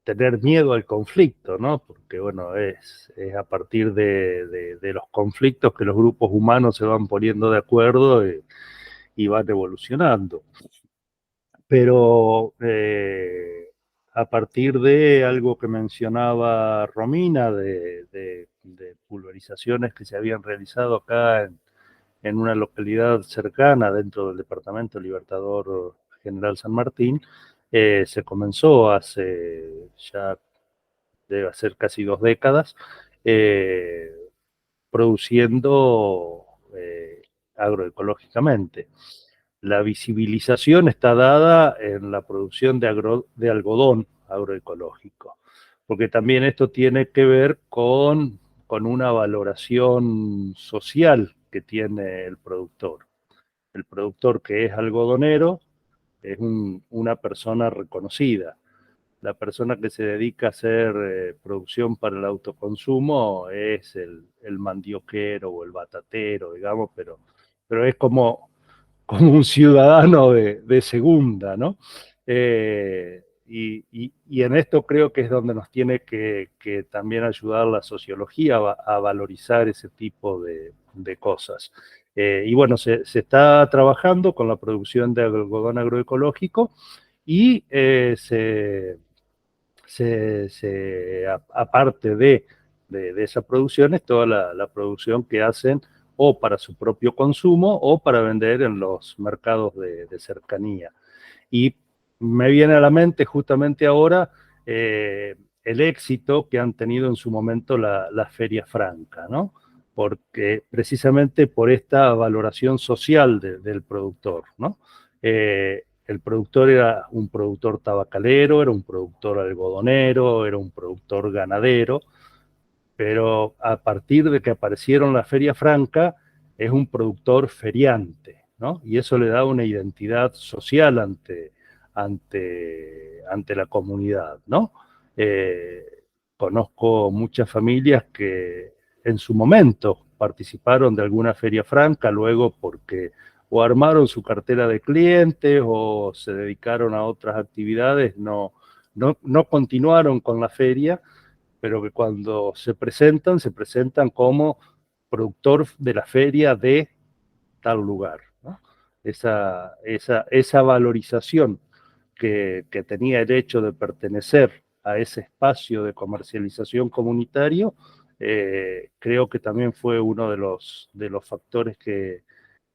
tener miedo al conflicto, ¿no? Porque, bueno, es a partir de los conflictos que los grupos humanos se van poniendo de acuerdo y van evolucionando. Pero a partir de algo que mencionaba Romina, de pulverizaciones que se habían realizado acá en una localidad cercana dentro del Departamento Libertador General San Martín, se comenzó hace ya, debe ser casi 2 décadas, produciendo agroecológicamente. La visibilización está dada en la producción de algodón agroecológico, porque también esto tiene que ver con una valoración social que tiene el productor. El productor que es algodonero es una persona reconocida. La persona que se dedica a hacer producción para el autoconsumo es el mandioquero o el batatero, digamos, pero es como un ciudadano de segunda, ¿no? Y en esto creo que es donde nos tiene que también ayudar la sociología a valorizar ese tipo de cosas. Y bueno, se está trabajando con la producción de algodón agroecológico y aparte de esa producción, es toda la producción que hacen o para su propio consumo o para vender en los mercados de cercanía. Y me viene a la mente justamente ahora el éxito que han tenido en su momento la Feria Franca, ¿no? Porque precisamente por esta valoración social del productor, ¿no? El productor era un productor tabacalero, era un productor algodonero, era un productor ganadero, pero a partir de que aparecieron la Feria Franca, es un productor feriante, ¿no? Y eso le da una identidad social ante la comunidad, ¿no? Conozco muchas familias que en su momento participaron de alguna Feria Franca, luego porque o armaron su cartera de clientes o se dedicaron a otras actividades, no continuaron con la feria, pero que cuando se presentan como productor de la feria de tal lugar, ¿no? Esa valorización que tenía el hecho de pertenecer a ese espacio de comercialización comunitario, creo que también fue uno de los factores que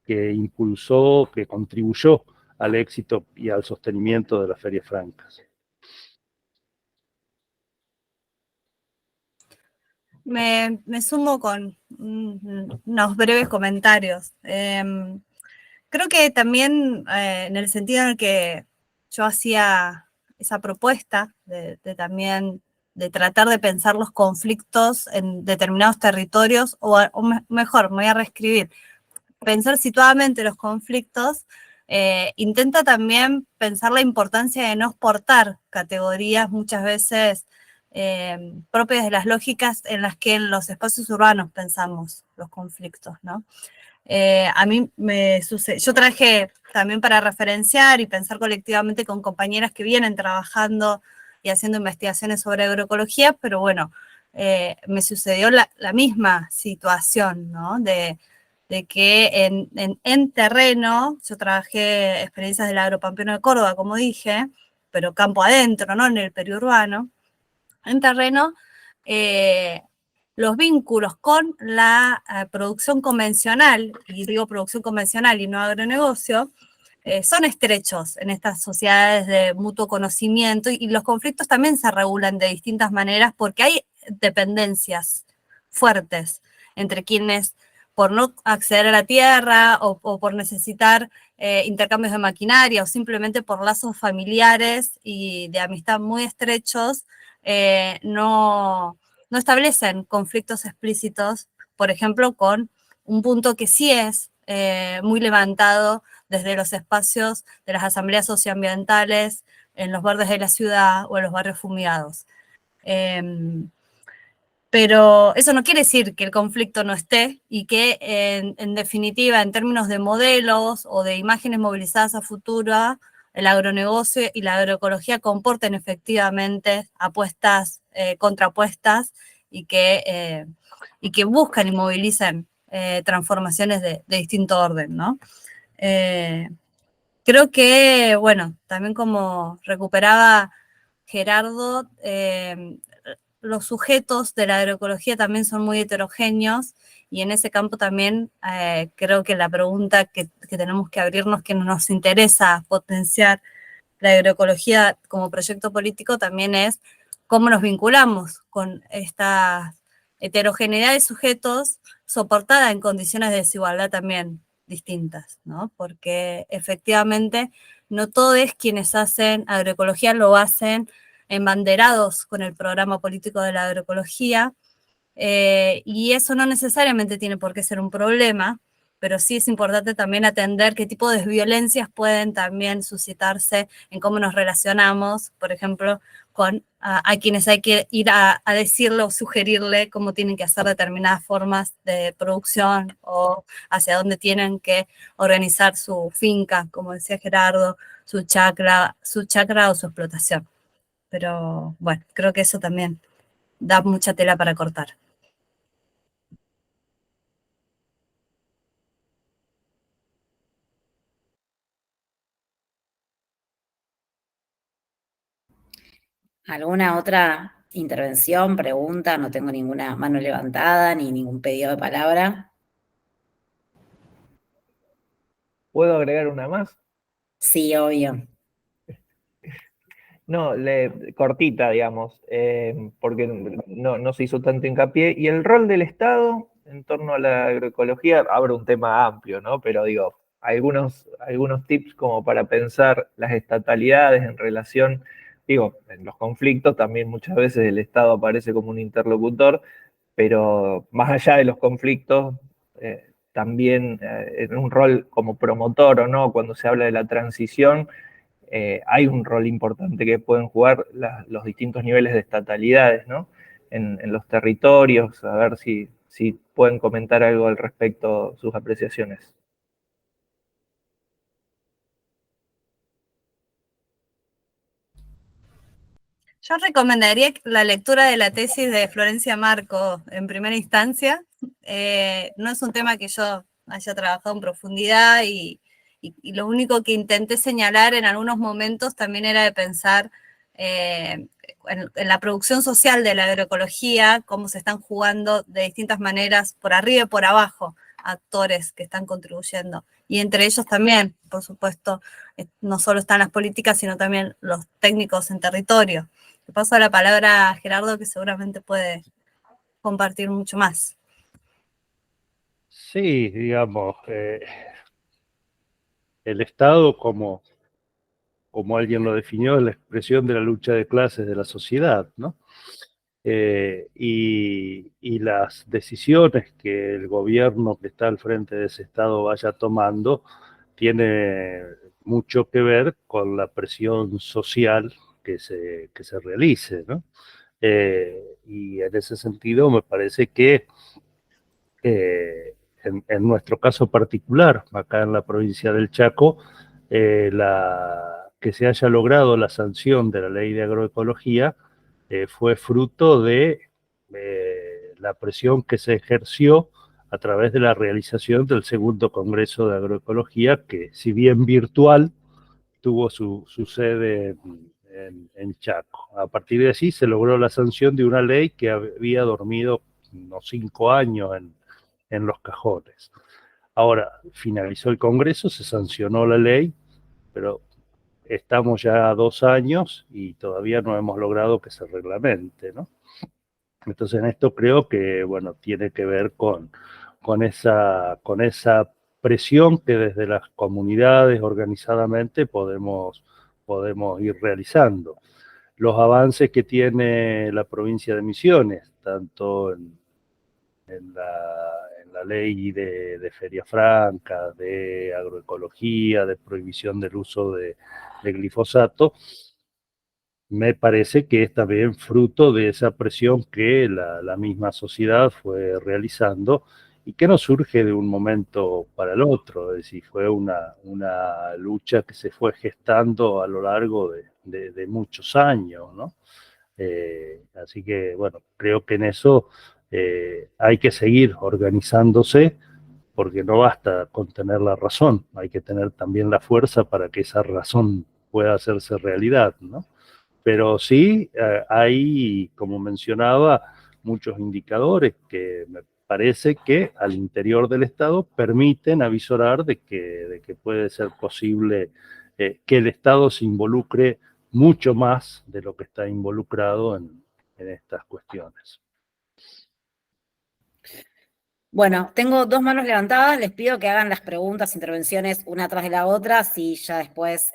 impulsó, que contribuyó al éxito y al sostenimiento de las ferias francas. Me sumo con unos breves comentarios. Creo que también en el sentido en el que yo hacía esa propuesta de también de tratar de pensar los conflictos en determinados territorios, o mejor, me voy a reescribir, pensar situadamente los conflictos, intenta también pensar la importancia de no exportar categorías muchas veces propias de las lógicas en las que en los espacios urbanos pensamos los conflictos, ¿no? A mí me sucede, yo traje también para referenciar y pensar colectivamente con compañeras que vienen trabajando y haciendo investigaciones sobre agroecología, pero bueno, me sucedió la misma situación, ¿no? De que en terreno, yo trabajé experiencias del Agropampeano de Córdoba, como dije, pero campo adentro, ¿no? En el periurbano. En terreno, los vínculos con la producción convencional, y digo producción convencional y no agronegocio, son estrechos en estas sociedades de mutuo conocimiento, y los conflictos también se regulan de distintas maneras porque hay dependencias fuertes entre quienes, por no acceder a la tierra o por necesitar intercambios de maquinaria o simplemente por lazos familiares y de amistad muy estrechos, no establecen conflictos explícitos, por ejemplo, con un punto que sí es muy levantado desde los espacios de las asambleas socioambientales en los bordes de la ciudad o en los barrios fumigados. Pero eso no quiere decir que el conflicto no esté y que, en definitiva, en términos de modelos o de imágenes movilizadas a futuro, el agronegocio y la agroecología comporten efectivamente apuestas contrapuestas y que buscan y movilizan transformaciones de distinto orden, ¿no? Creo que, bueno, también como recuperaba Gerardo, los sujetos de la agroecología también son muy heterogéneos, y en ese campo también creo que la pregunta que tenemos que abrirnos, que nos interesa potenciar la agroecología como proyecto político, también es cómo nos vinculamos con esta heterogeneidad de sujetos soportada en condiciones de desigualdad también distintas, ¿no? Porque efectivamente no todos quienes hacen agroecología lo hacen embanderados con el programa político de la agroecología, y eso no necesariamente tiene por qué ser un problema, pero sí es importante también atender qué tipo de violencias pueden también suscitarse en cómo nos relacionamos, por ejemplo, con a quienes hay que ir a decirle o sugerirle cómo tienen que hacer determinadas formas de producción o hacia dónde tienen que organizar su finca, como decía Gerardo, su chacra o su explotación. Pero bueno, creo que eso también da mucha tela para cortar. ¿Alguna otra intervención, pregunta? No tengo ninguna mano levantada ni ningún pedido de palabra. ¿Puedo agregar una más? Sí, obvio. No, cortita, digamos, porque no se hizo tanto hincapié. Y el rol del Estado en torno a la agroecología, abre un tema amplio, ¿no? Pero digo, algunos tips como para pensar las estatalidades en relación, digo, en los conflictos también muchas veces el Estado aparece como un interlocutor, pero más allá de los conflictos, también en un rol como promotor o no, cuando se habla de la transición, hay un rol importante que pueden jugar los distintos niveles de estatalidades, ¿no? En los territorios, a ver si pueden comentar algo al respecto, sus apreciaciones. Yo recomendaría la lectura de la tesis de Florencia Marco en primera instancia. No es un tema que yo haya trabajado en profundidad y lo único que intenté señalar en algunos momentos también era de pensar en la producción social de la agroecología, cómo se están jugando de distintas maneras por arriba y por abajo actores que están contribuyendo. Y entre ellos también, por supuesto, no solo están las políticas, sino también los técnicos en territorio. Le paso la palabra a Gerardo, que seguramente puede compartir mucho más. Sí, digamos, el Estado, como alguien lo definió, es la expresión de la lucha de clases de la sociedad, ¿no? Y las decisiones que el gobierno que está al frente de ese Estado vaya tomando tiene mucho que ver con la presión social que se realice, ¿no? Y en ese sentido me parece que en nuestro caso particular, acá en la provincia del Chaco, que se haya logrado la sanción de la ley de agroecología fue fruto de la presión que se ejerció a través de la realización del segundo Congreso de Agroecología, que si bien virtual, tuvo su sede en Chaco. A partir de allí se logró la sanción de una ley que había dormido unos 5 años en los cajones. Ahora, finalizó el Congreso, se sancionó la ley, pero estamos ya a 2 años y todavía no hemos logrado que se reglamente, ¿no? Entonces, en esto creo que, bueno, tiene que ver con esa presión que desde las comunidades organizadamente podemos ir realizando. Los avances que tiene la provincia de Misiones, tanto en la ley de Feria Franca, de agroecología, de prohibición del uso de glifosato, me parece que es también fruto de esa presión que la misma sociedad fue realizando y que no surge de un momento para el otro, es decir, fue una lucha que se fue gestando a lo largo de muchos años, ¿no? Así que, bueno, creo que en eso hay que seguir organizándose porque no basta con tener la razón, hay que tener también la fuerza para que esa razón pueda hacerse realidad, ¿no? Pero sí hay, como mencionaba, muchos indicadores que me parece que al interior del Estado permiten avisorar de que puede ser posible que el Estado se involucre mucho más de lo que está involucrado en estas cuestiones. Bueno, tengo 2 manos levantadas, les pido que hagan las preguntas, intervenciones una tras de la otra, si ya después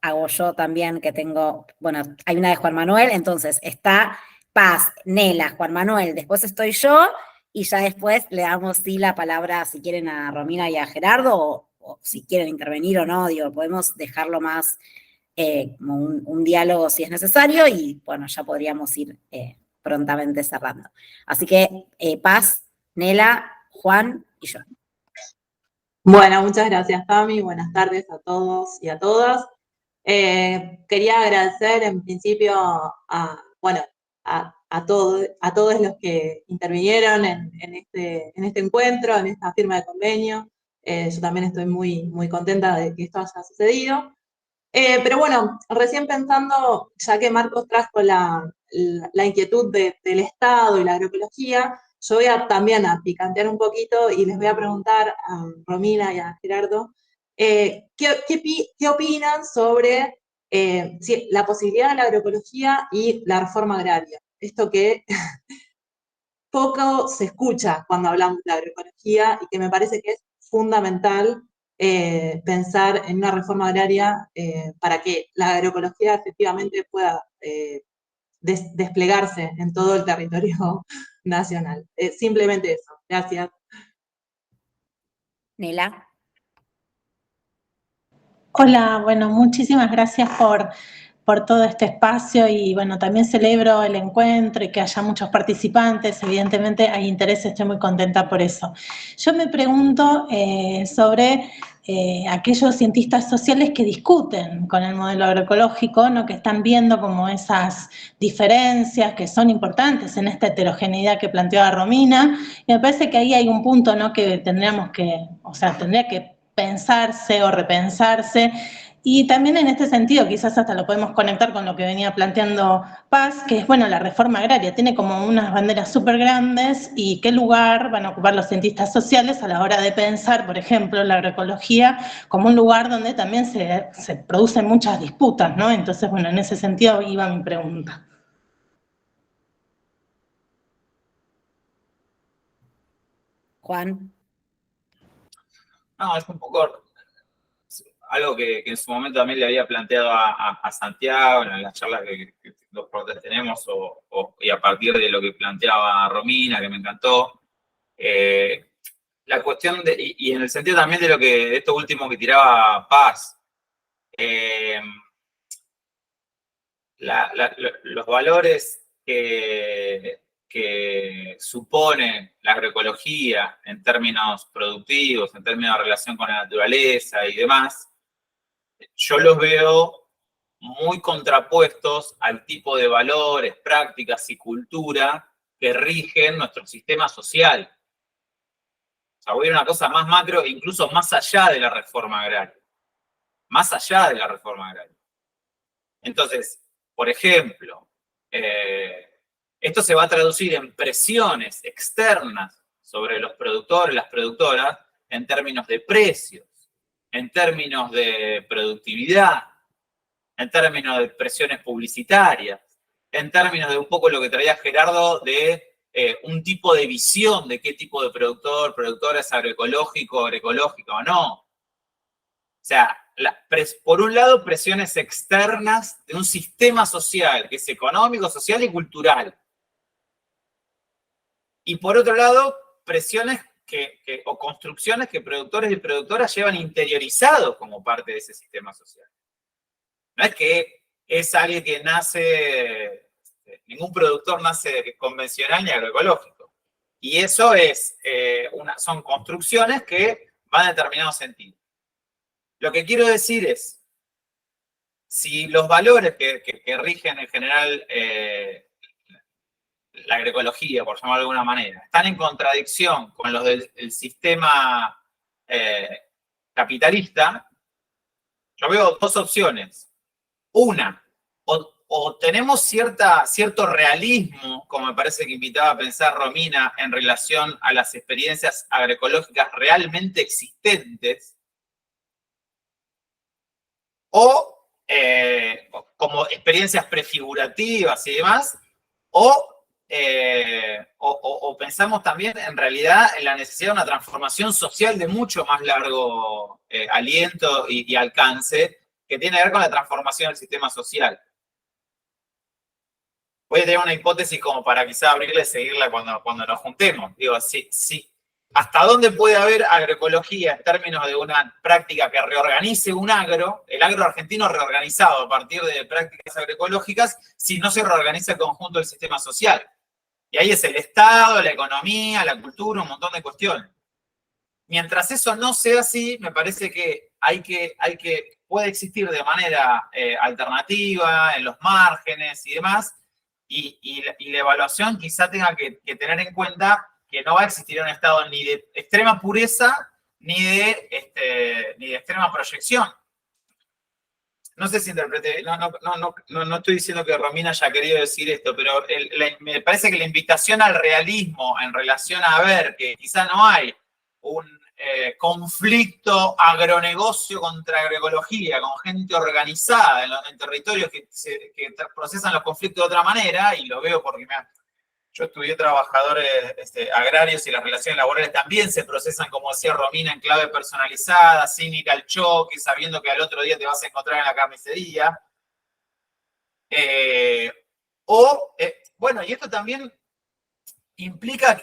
hago yo también, que tengo, bueno, hay una de Juan Manuel, entonces está Paz, Nela, Juan Manuel, después estoy yo, y ya después le damos sí la palabra, si quieren, a Romina y a Gerardo, o si quieren intervenir o no, digo, podemos dejarlo más como un diálogo si es necesario, y bueno, ya podríamos ir prontamente cerrando. Así que Paz, Nela, Juan y yo. Bueno, muchas gracias, Tami. Buenas tardes a todos y a todas. Quería agradecer en principio a todos los que intervinieron en este encuentro, en esta firma de convenio. Yo también estoy muy contenta de que esto haya sucedido. Pero bueno, recién pensando, ya que Marcos trajo la inquietud del Estado y la agroecología, yo voy también a picantear un poquito y les voy a preguntar a Romina y a Gerardo ¿qué opinan sobre la posibilidad de la agroecología y la reforma agraria? Esto que poco se escucha cuando hablamos de agroecología y que me parece que es fundamental pensar en una reforma agraria para que la agroecología efectivamente pueda desplegarse en todo el territorio nacional. Simplemente eso. Gracias. Nela. Hola, bueno, muchísimas gracias por todo este espacio y bueno, también celebro el encuentro y que haya muchos participantes. Evidentemente hay interés, estoy muy contenta por eso. Yo me pregunto sobre aquellos cientistas sociales que discuten con el modelo agroecológico, ¿no? Que están viendo como esas diferencias que son importantes en esta heterogeneidad que planteaba Romina. Y me parece que ahí hay un punto, ¿no? Que tendría que pensarse o repensarse. Y también en este sentido, quizás hasta lo podemos conectar con lo que venía planteando Paz, que es, bueno, la reforma agraria tiene como unas banderas súper grandes y qué lugar van a ocupar los cientistas sociales a la hora de pensar, por ejemplo, la agroecología como un lugar donde también se producen muchas disputas, ¿no? Entonces, bueno, en ese sentido iba mi pregunta. Juan. No, es un poco algo que en su momento también le había planteado a Santiago en las charlas que los profes tenemos y a partir de lo que planteaba Romina, que me encantó. La cuestión y en el sentido también de esto último que tiraba Paz, los valores que supone la agroecología en términos productivos, en términos de relación con la naturaleza y demás, yo los veo muy contrapuestos al tipo de valores, prácticas y cultura que rigen nuestro sistema social. O sea, voy a ir a una cosa más macro, incluso más allá de la reforma agraria. Más allá de la reforma agraria. Entonces, por ejemplo, esto se va a traducir en presiones externas sobre los productores, las productoras, en términos de precios, en términos de productividad, en términos de presiones publicitarias, en términos de un poco lo que traía Gerardo de un tipo de visión de qué tipo de productora es agroecológico o no. O sea, por un lado, presiones externas de un sistema social que es económico, social y cultural. Y por otro lado, presiones o construcciones que productores y productoras llevan interiorizados como parte de ese sistema social. No es que es alguien que nace, ningún productor nace convencional ni agroecológico. Y eso son construcciones que van en determinado sentido. Lo que quiero decir es, si los valores que rigen en general la agroecología, por llamarlo de alguna manera, están en contradicción con los del sistema capitalista, yo veo dos opciones. Una, o tenemos cierto realismo, como me parece que invitaba a pensar Romina, en relación a las experiencias agroecológicas realmente existentes, o como experiencias prefigurativas y demás, o pensamos también en realidad en la necesidad de una transformación social de mucho más largo aliento y alcance, que tiene que ver con la transformación del sistema social. Voy a tener una hipótesis como para quizá abrirla y seguirla cuando nos juntemos. Digo, sí. ¿Hasta dónde puede haber agroecología en términos de una práctica que reorganice un agro, el agro argentino reorganizado a partir de prácticas agroecológicas, si no se reorganiza el conjunto del sistema social? Y ahí es el Estado, la economía, la cultura, un montón de cuestiones. Mientras eso no sea así, me parece que puede existir de manera alternativa, en los márgenes y demás, y la evaluación quizá tenga que tener en cuenta que no va a existir un estado ni de extrema pureza ni de extrema proyección. No sé si interpreté, no estoy diciendo que Romina haya querido decir esto, pero me parece que la invitación al realismo en relación a ver que quizá no hay un conflicto agronegocio contra agroecología, con gente organizada en territorios que procesan los conflictos de otra manera, y lo veo porque yo estudié trabajadores agrarios y las relaciones laborales también se procesan, como decía Romina, en clave personalizada, sin ir al choque, sabiendo que al otro día te vas a encontrar en la carnicería. Bueno, y esto también implica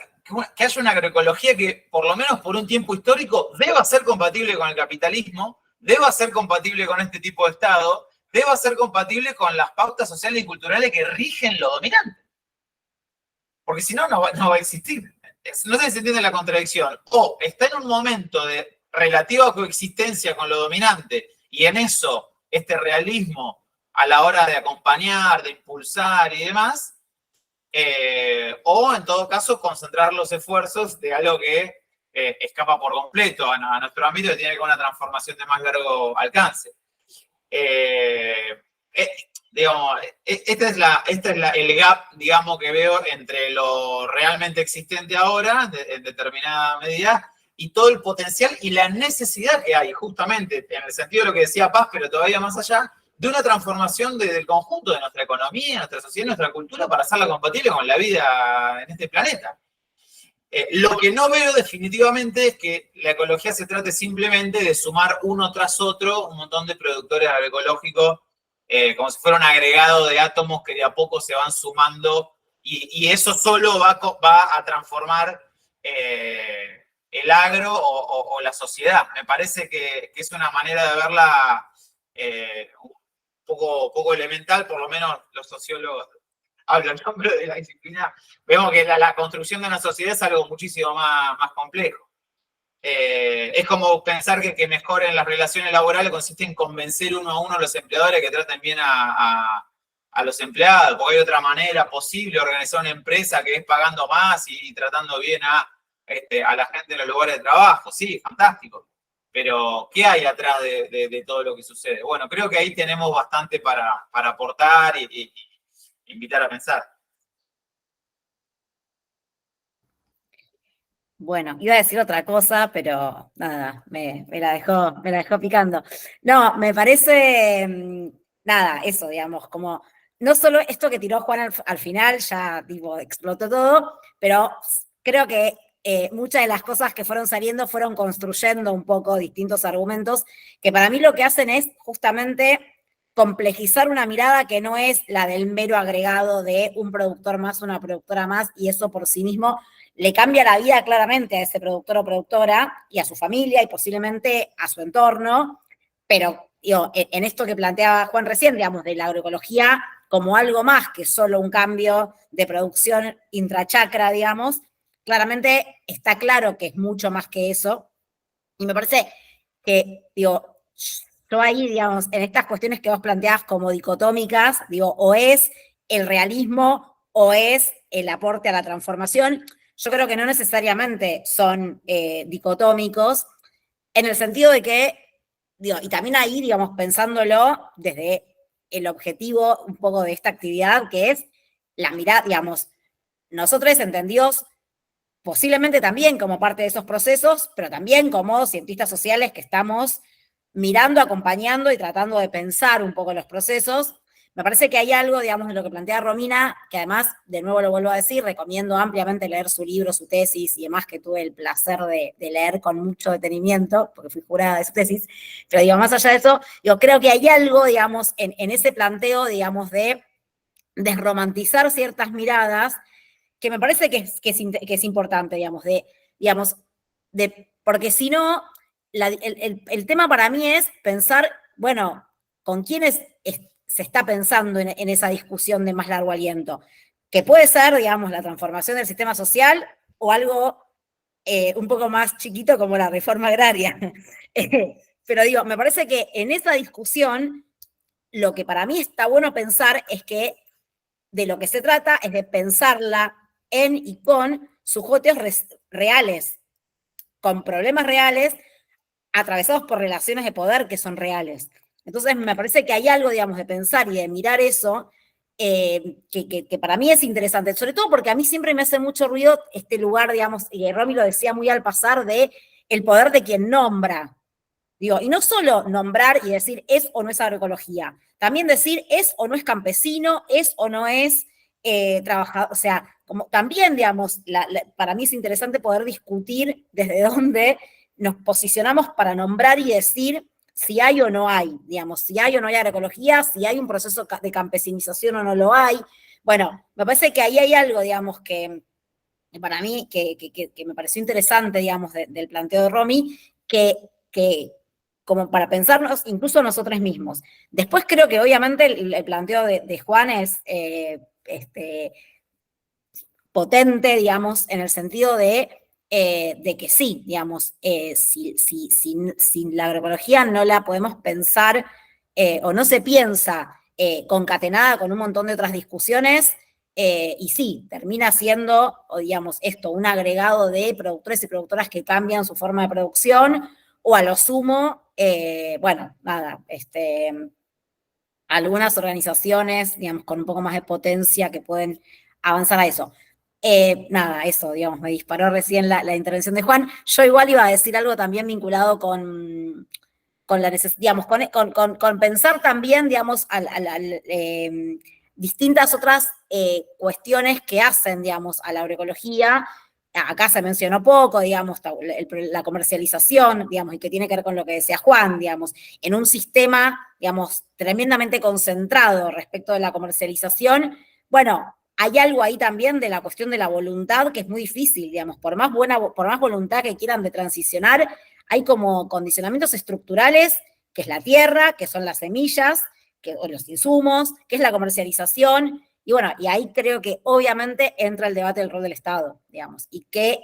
que haya una agroecología que, por lo menos por un tiempo histórico, deba ser compatible con el capitalismo, deba ser compatible con este tipo de Estado, deba ser compatible con las pautas sociales y culturales que rigen lo dominante. Porque si no, no va a existir. No sé si se entiende la contradicción. O está en un momento de relativa coexistencia con lo dominante, y en eso este realismo a la hora de acompañar, de impulsar y demás, o en todo caso concentrar los esfuerzos de algo que escapa por completo a nuestro ámbito y tiene que ver con una transformación de más largo alcance. Digamos, este es el gap, digamos, que veo entre lo realmente existente ahora, en determinada medida, y todo el potencial y la necesidad que hay, justamente, en el sentido de lo que decía Paz, pero todavía más allá, de una transformación del conjunto de nuestra economía, nuestra sociedad, nuestra cultura, para hacerla compatible con la vida en este planeta. Lo que no veo definitivamente es que la ecología se trate simplemente de sumar uno tras otro un montón de productores agroecológicos, como si fuera un agregado de átomos que de a poco se van sumando, y eso solo va a transformar el agro o la sociedad. Me parece que es una manera de verla poco elemental, por lo menos los sociólogos hablan en nombre de la disciplina. Vemos que la construcción de una sociedad es algo muchísimo más complejo. Es como pensar que mejoren las relaciones laborales consiste en convencer uno a uno a los empleadores que traten bien a los empleados, porque hay otra manera posible de organizar una empresa que es pagando más y tratando bien a la gente en los lugares de trabajo. Sí, fantástico. Pero, ¿qué hay atrás de todo lo que sucede? Bueno, creo que ahí tenemos bastante para aportar y invitar a pensar. Bueno, iba a decir otra cosa, pero nada, me la dejó picando. No, me parece, nada, eso, digamos, como, no solo esto que tiró Juan al final, ya, digo, explotó todo, pero creo que muchas de las cosas que fueron saliendo fueron construyendo un poco distintos argumentos, que para mí lo que hacen es justamente complejizar una mirada que no es la del mero agregado de un productor más, una productora más, y eso por sí mismo le cambia la vida claramente a ese productor o productora y a su familia y posiblemente a su entorno, pero digo, en esto que planteaba Juan recién, digamos, de la agroecología como algo más que solo un cambio de producción intrachacra, digamos, claramente está claro que es mucho más que eso, y me parece que, digo, yo ahí, digamos, en estas cuestiones que vos planteás como dicotómicas, digo, o es el realismo o es el aporte a la transformación. Yo creo que no necesariamente son dicotómicos, en el sentido de que, digo, y también ahí, digamos, pensándolo desde el objetivo un poco de esta actividad, que es la mirada, digamos, nosotros entendidos posiblemente también como parte de esos procesos, pero también como cientistas sociales que estamos mirando, acompañando y tratando de pensar un poco los procesos, me parece que hay algo, digamos, de lo que plantea Romina, que además, de nuevo lo vuelvo a decir, recomiendo ampliamente leer su libro, su tesis y demás, que tuve el placer de leer con mucho detenimiento, porque fui jurada de su tesis, pero digo, más allá de eso, yo creo que hay algo, digamos, en ese planteo, digamos, de desromantizar ciertas miradas, que me parece que es importante, digamos, porque si no, el tema para mí es pensar, bueno, con quiénes se está pensando en esa discusión de más largo aliento, que puede ser, digamos, la transformación del sistema social o algo un poco más chiquito como la reforma agraria. Pero digo, me parece que en esa discusión, lo que para mí está bueno pensar es que de lo que se trata es de pensarla en y con sujetos reales, con problemas reales, atravesados por relaciones de poder que son reales. Entonces, me parece que hay algo, digamos, de pensar y de mirar eso, que para mí es interesante, sobre todo porque a mí siempre me hace mucho ruido este lugar, digamos, y Romy lo decía muy al pasar, de el poder de quien nombra. Digo, y no solo nombrar y decir es o no es agroecología, también decir es o no es campesino, es o no es trabajador, o sea, como también, digamos, para mí es interesante poder discutir desde dónde nos posicionamos para nombrar y decir si hay o no hay, digamos, si hay o no hay agroecología, si hay un proceso de campesinización o no lo hay. Bueno, me parece que ahí hay algo, digamos, que para mí, que me pareció interesante, digamos, del planteo de Romy, que como para pensarnos incluso nosotros mismos. Después creo que obviamente el planteo de Juan es potente, digamos, en el sentido de que sí, digamos, si la agroecología no la podemos pensar o no se piensa concatenada con un montón de otras discusiones, y sí, termina siendo, digamos, esto, un agregado de productores y productoras que cambian su forma de producción, o a lo sumo, bueno, nada, algunas organizaciones, digamos, con un poco más de potencia que pueden avanzar a eso. Nada, eso, digamos, me disparó recién la intervención de Juan. Yo igual iba a decir algo también vinculado con la necesidad, digamos, con pensar también, digamos, distintas otras cuestiones que hacen, digamos, a la agroecología. Acá se mencionó poco, digamos, la comercialización, digamos, y que tiene que ver con lo que decía Juan, digamos, en un sistema, digamos, tremendamente concentrado respecto de la comercialización. Bueno, hay algo ahí también de la cuestión de la voluntad que es muy difícil, digamos, por más voluntad que quieran de transicionar, hay como condicionamientos estructurales, que es la tierra, que son las semillas, o los insumos, que es la comercialización. Y bueno, y ahí creo que obviamente entra el debate del rol del Estado, digamos, y qué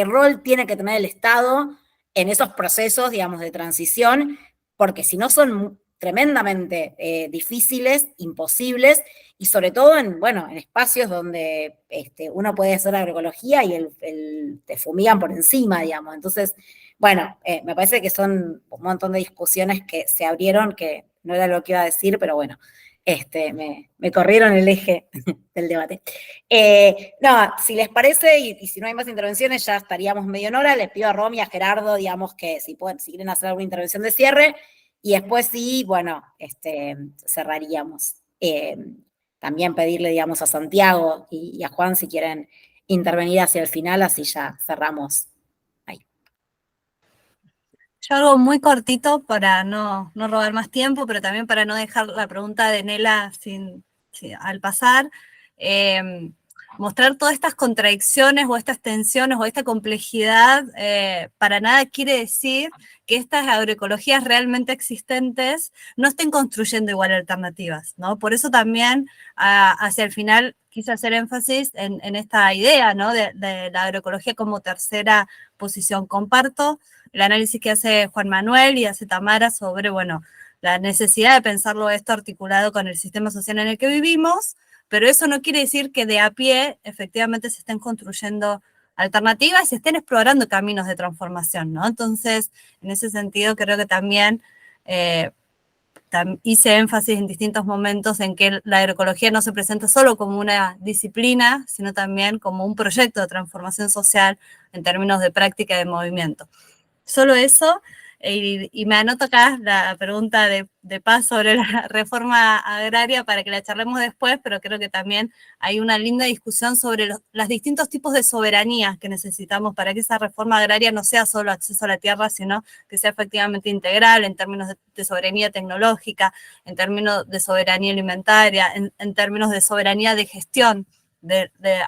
rol tiene que tener el Estado en esos procesos, digamos, de transición, porque si no son tremendamente difíciles, imposibles, y sobre todo en espacios donde uno puede hacer agroecología y te fumigan por encima, digamos. Entonces, bueno, me parece que son un montón de discusiones que se abrieron, que no era lo que iba a decir, pero bueno, me corrieron el eje del debate. No, si les parece, y si no hay más intervenciones, ya estaríamos medio en hora. Les pido a Romy y a Gerardo, digamos, que si quieren hacer alguna intervención de cierre, y después sí, bueno, cerraríamos. También pedirle, digamos, a Santiago y a Juan si quieren intervenir hacia el final, así ya cerramos ahí. Yo algo muy cortito para no robar más tiempo, pero también para no dejar la pregunta de Nela al pasar. Mostrar todas estas contradicciones o estas tensiones o esta complejidad para nada quiere decir que estas agroecologías realmente existentes no estén construyendo igual alternativas, ¿no? Por eso también hacia el final quise hacer énfasis en esta idea, ¿no? de la agroecología como tercera posición. Comparto el análisis que hace Juan Manuel y hace Tamara sobre, bueno, la necesidad de pensarlo esto articulado con el sistema social en el que vivimos, pero eso no quiere decir que de a pie efectivamente se estén construyendo alternativas y se estén explorando caminos de transformación, ¿no? Entonces, en ese sentido, creo que también hice énfasis en distintos momentos en que la agroecología no se presenta solo como una disciplina, sino también como un proyecto de transformación social en términos de práctica de movimiento. Solo eso. Y me anoto acá la pregunta de Paz sobre la reforma agraria para que la charlemos después, pero creo que también hay una linda discusión sobre los distintos tipos de soberanía que necesitamos para que esa reforma agraria no sea solo acceso a la tierra, sino que sea efectivamente integral en términos de soberanía tecnológica, en términos de soberanía alimentaria, en términos de soberanía de gestión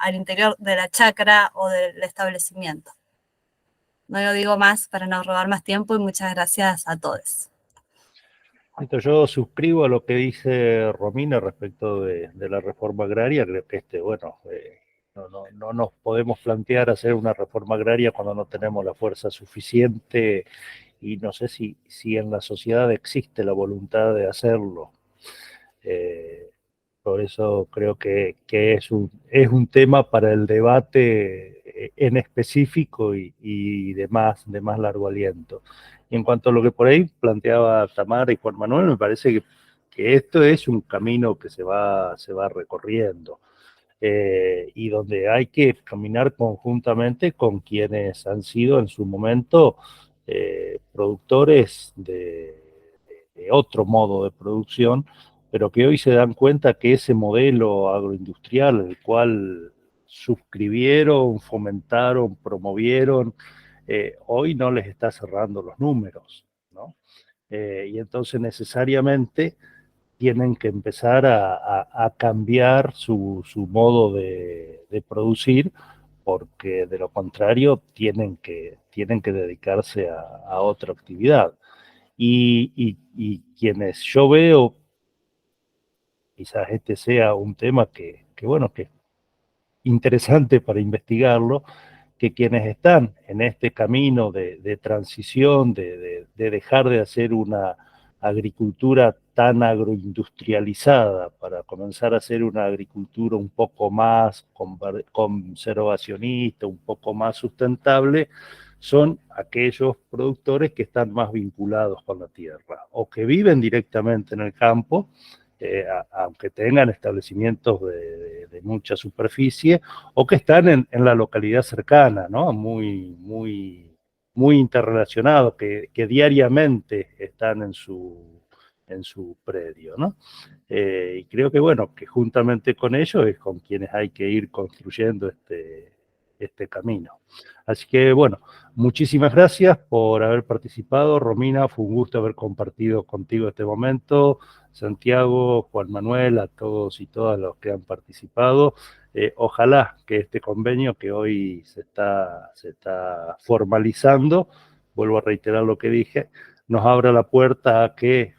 al interior de la chacra o del establecimiento. No lo digo más para no robar más tiempo y muchas gracias a todos. Yo suscribo a lo que dice Romina respecto de la reforma agraria. Creo que no nos podemos plantear hacer una reforma agraria cuando no tenemos la fuerza suficiente y no sé si en la sociedad existe la voluntad de hacerlo. Por eso creo que es un tema para el debate en específico y de más largo aliento. Y en cuanto a lo que por ahí planteaba Tamara y Juan Manuel, me parece que esto es un camino que se va recorriendo y donde hay que caminar conjuntamente con quienes han sido en su momento productores de otro modo de producción, pero que hoy se dan cuenta que ese modelo agroindustrial, el cual suscribieron, fomentaron, promovieron, hoy no les está cerrando los números, ¿no? Y entonces necesariamente tienen que empezar a cambiar su modo de producir, porque de lo contrario tienen que dedicarse a otra actividad. Y quienes yo veo, quizás este sea un tema que es interesante para investigarlo, que quienes están en este camino de transición, de dejar de hacer una agricultura tan agroindustrializada para comenzar a hacer una agricultura un poco más conservacionista, un poco más sustentable, son aquellos productores que están más vinculados con la tierra o que viven directamente en el campo, aunque tengan establecimientos de mucha superficie, o que están en la localidad cercana, ¿no? Muy interrelacionados, que diariamente están en su predio, ¿no? Y creo que juntamente con ellos es con quienes hay que ir construyendo este camino. Así que muchísimas gracias por haber participado. Romina, fue un gusto haber compartido contigo este momento. Santiago, Juan Manuel, a todos y todas los que han participado. Ojalá que este convenio que hoy se está formalizando, vuelvo a reiterar lo que dije, nos abra la puerta a que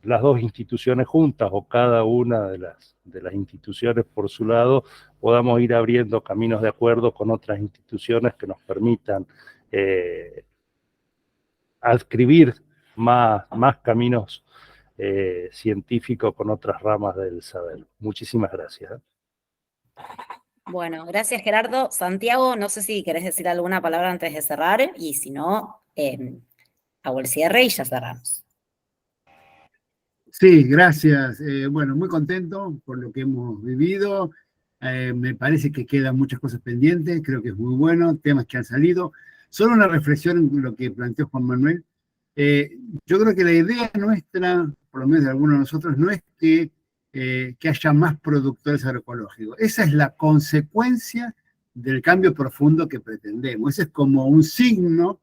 las dos instituciones juntas o cada una de las instituciones por su lado podamos ir abriendo caminos de acuerdo con otras instituciones que nos permitan adscribir más caminos científicos con otras ramas del saber. Muchísimas gracias. Bueno, gracias Gerardo. Santiago, no sé si querés decir alguna palabra antes de cerrar, y si no, hago el cierre y ya cerramos. Sí, gracias. Muy contento por lo que hemos vivido. Me parece que quedan muchas cosas pendientes, creo que es muy bueno, temas que han salido. Solo una reflexión en lo que planteó Juan Manuel. Yo creo que la idea nuestra, por lo menos de algunos de nosotros, no es que haya más productores agroecológicos. Esa es la consecuencia del cambio profundo que pretendemos. Ese es como un signo,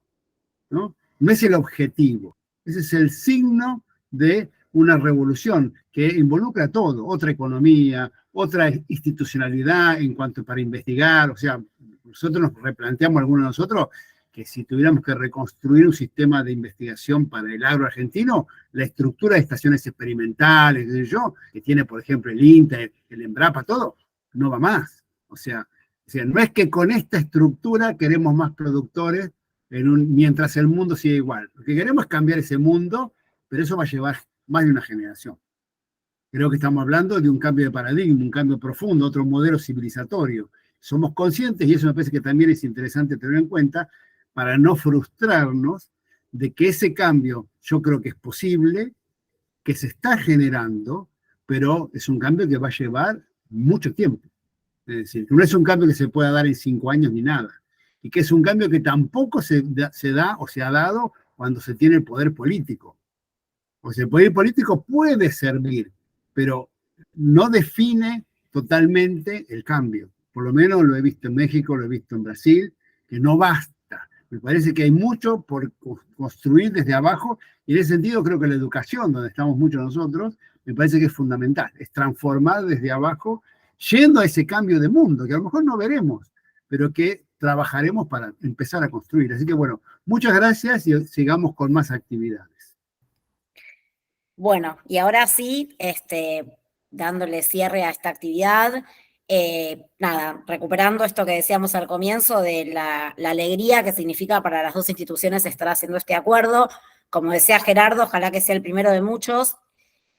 ¿no? No es el objetivo. Ese es el signo de una revolución que involucra todo, otra economía, otra institucionalidad en cuanto para investigar. O sea, nosotros nos replanteamos, algunos de nosotros, que si tuviéramos que reconstruir un sistema de investigación para el agro argentino, la estructura de estaciones experimentales, que tiene, por ejemplo, el INTA, el Embrapa, todo, no va más. O sea, no es que con esta estructura queremos más productores mientras el mundo sigue igual. Lo que queremos es cambiar ese mundo, pero eso va a llevar más de una generación. Creo que estamos hablando de un cambio de paradigma, un cambio profundo, otro modelo civilizatorio. Somos conscientes, y eso me parece que también es interesante tener en cuenta, para no frustrarnos de que ese cambio yo creo que es posible, que se está generando, pero es un cambio que va a llevar mucho tiempo. Es decir, que no es un cambio que se pueda dar en 5 años ni nada, y que es un cambio que tampoco se da o se ha dado cuando se tiene el poder político. O sea, el poder político puede servir, pero no define totalmente el cambio. Por lo menos lo he visto en México, lo he visto en Brasil, que no basta. Me parece que hay mucho por construir desde abajo, y en ese sentido creo que la educación, donde estamos muchos nosotros, me parece que es fundamental, es transformar desde abajo, yendo a ese cambio de mundo, que a lo mejor no veremos, pero que trabajaremos para empezar a construir. Así que bueno, muchas gracias y sigamos con más actividades. Bueno, y ahora sí, dándole cierre a esta actividad, nada, recuperando esto que decíamos al comienzo de la alegría que significa para las dos instituciones estar haciendo este acuerdo. Como decía Gerardo, ojalá que sea el primero de muchos.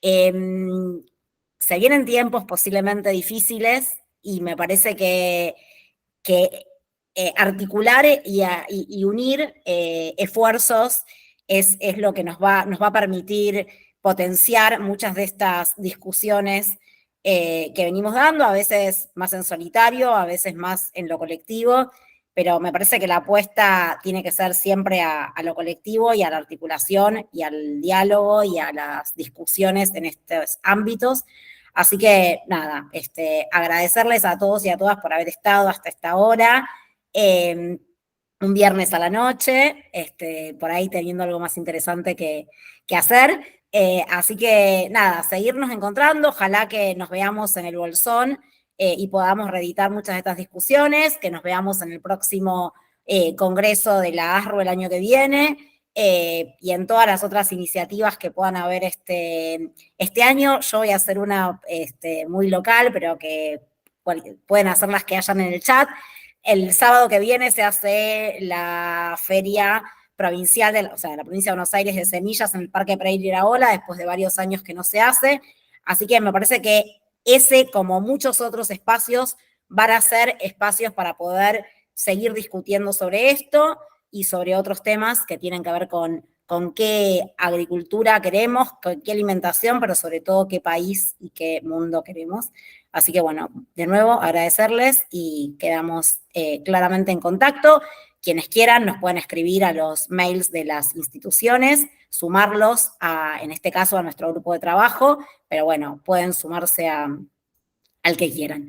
Se vienen tiempos posiblemente difíciles y me parece que articular y unir esfuerzos es lo que nos va a permitir potenciar muchas de estas discusiones que venimos dando, a veces más en solitario, a veces más en lo colectivo, pero me parece que la apuesta tiene que ser siempre a lo colectivo y a la articulación y al diálogo y a las discusiones en estos ámbitos. Así que nada, agradecerles a todos y a todas por haber estado hasta esta hora. Un viernes a la noche, por ahí teniendo algo más interesante que hacer. Así que nada, seguirnos encontrando, ojalá que nos veamos en el Bolsón y podamos reeditar muchas de estas discusiones, que nos veamos en el próximo congreso de la ASRO el año que viene y en todas las otras iniciativas que puedan haber este año. Yo voy a hacer una muy local, pero que pueden hacer las que hayan en el chat. El sábado que viene se hace la feria provincial, la provincia de Buenos Aires de semillas en el Parque Pereira Iraola, después de varios años que no se hace. Así que me parece que ese, como muchos otros espacios, van a ser espacios para poder seguir discutiendo sobre esto y sobre otros temas que tienen que ver con qué agricultura queremos, con qué alimentación, pero sobre todo qué país y qué mundo queremos. Así que bueno, de nuevo agradecerles y quedamos claramente en contacto. Quienes quieran nos pueden escribir a los mails de las instituciones, sumarlos en este caso a nuestro grupo de trabajo, pero bueno, pueden sumarse al que quieran.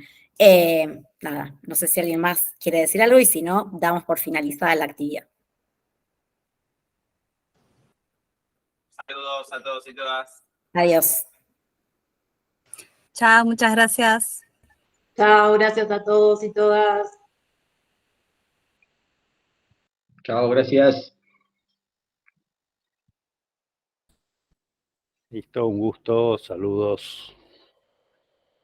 Nada, no sé si alguien más quiere decir algo y si no, damos por finalizada la actividad. Saludos a todos y todas. Adiós. Chao, muchas gracias. Chao, gracias a todos y todas. Chao, gracias. Listo, un gusto, saludos.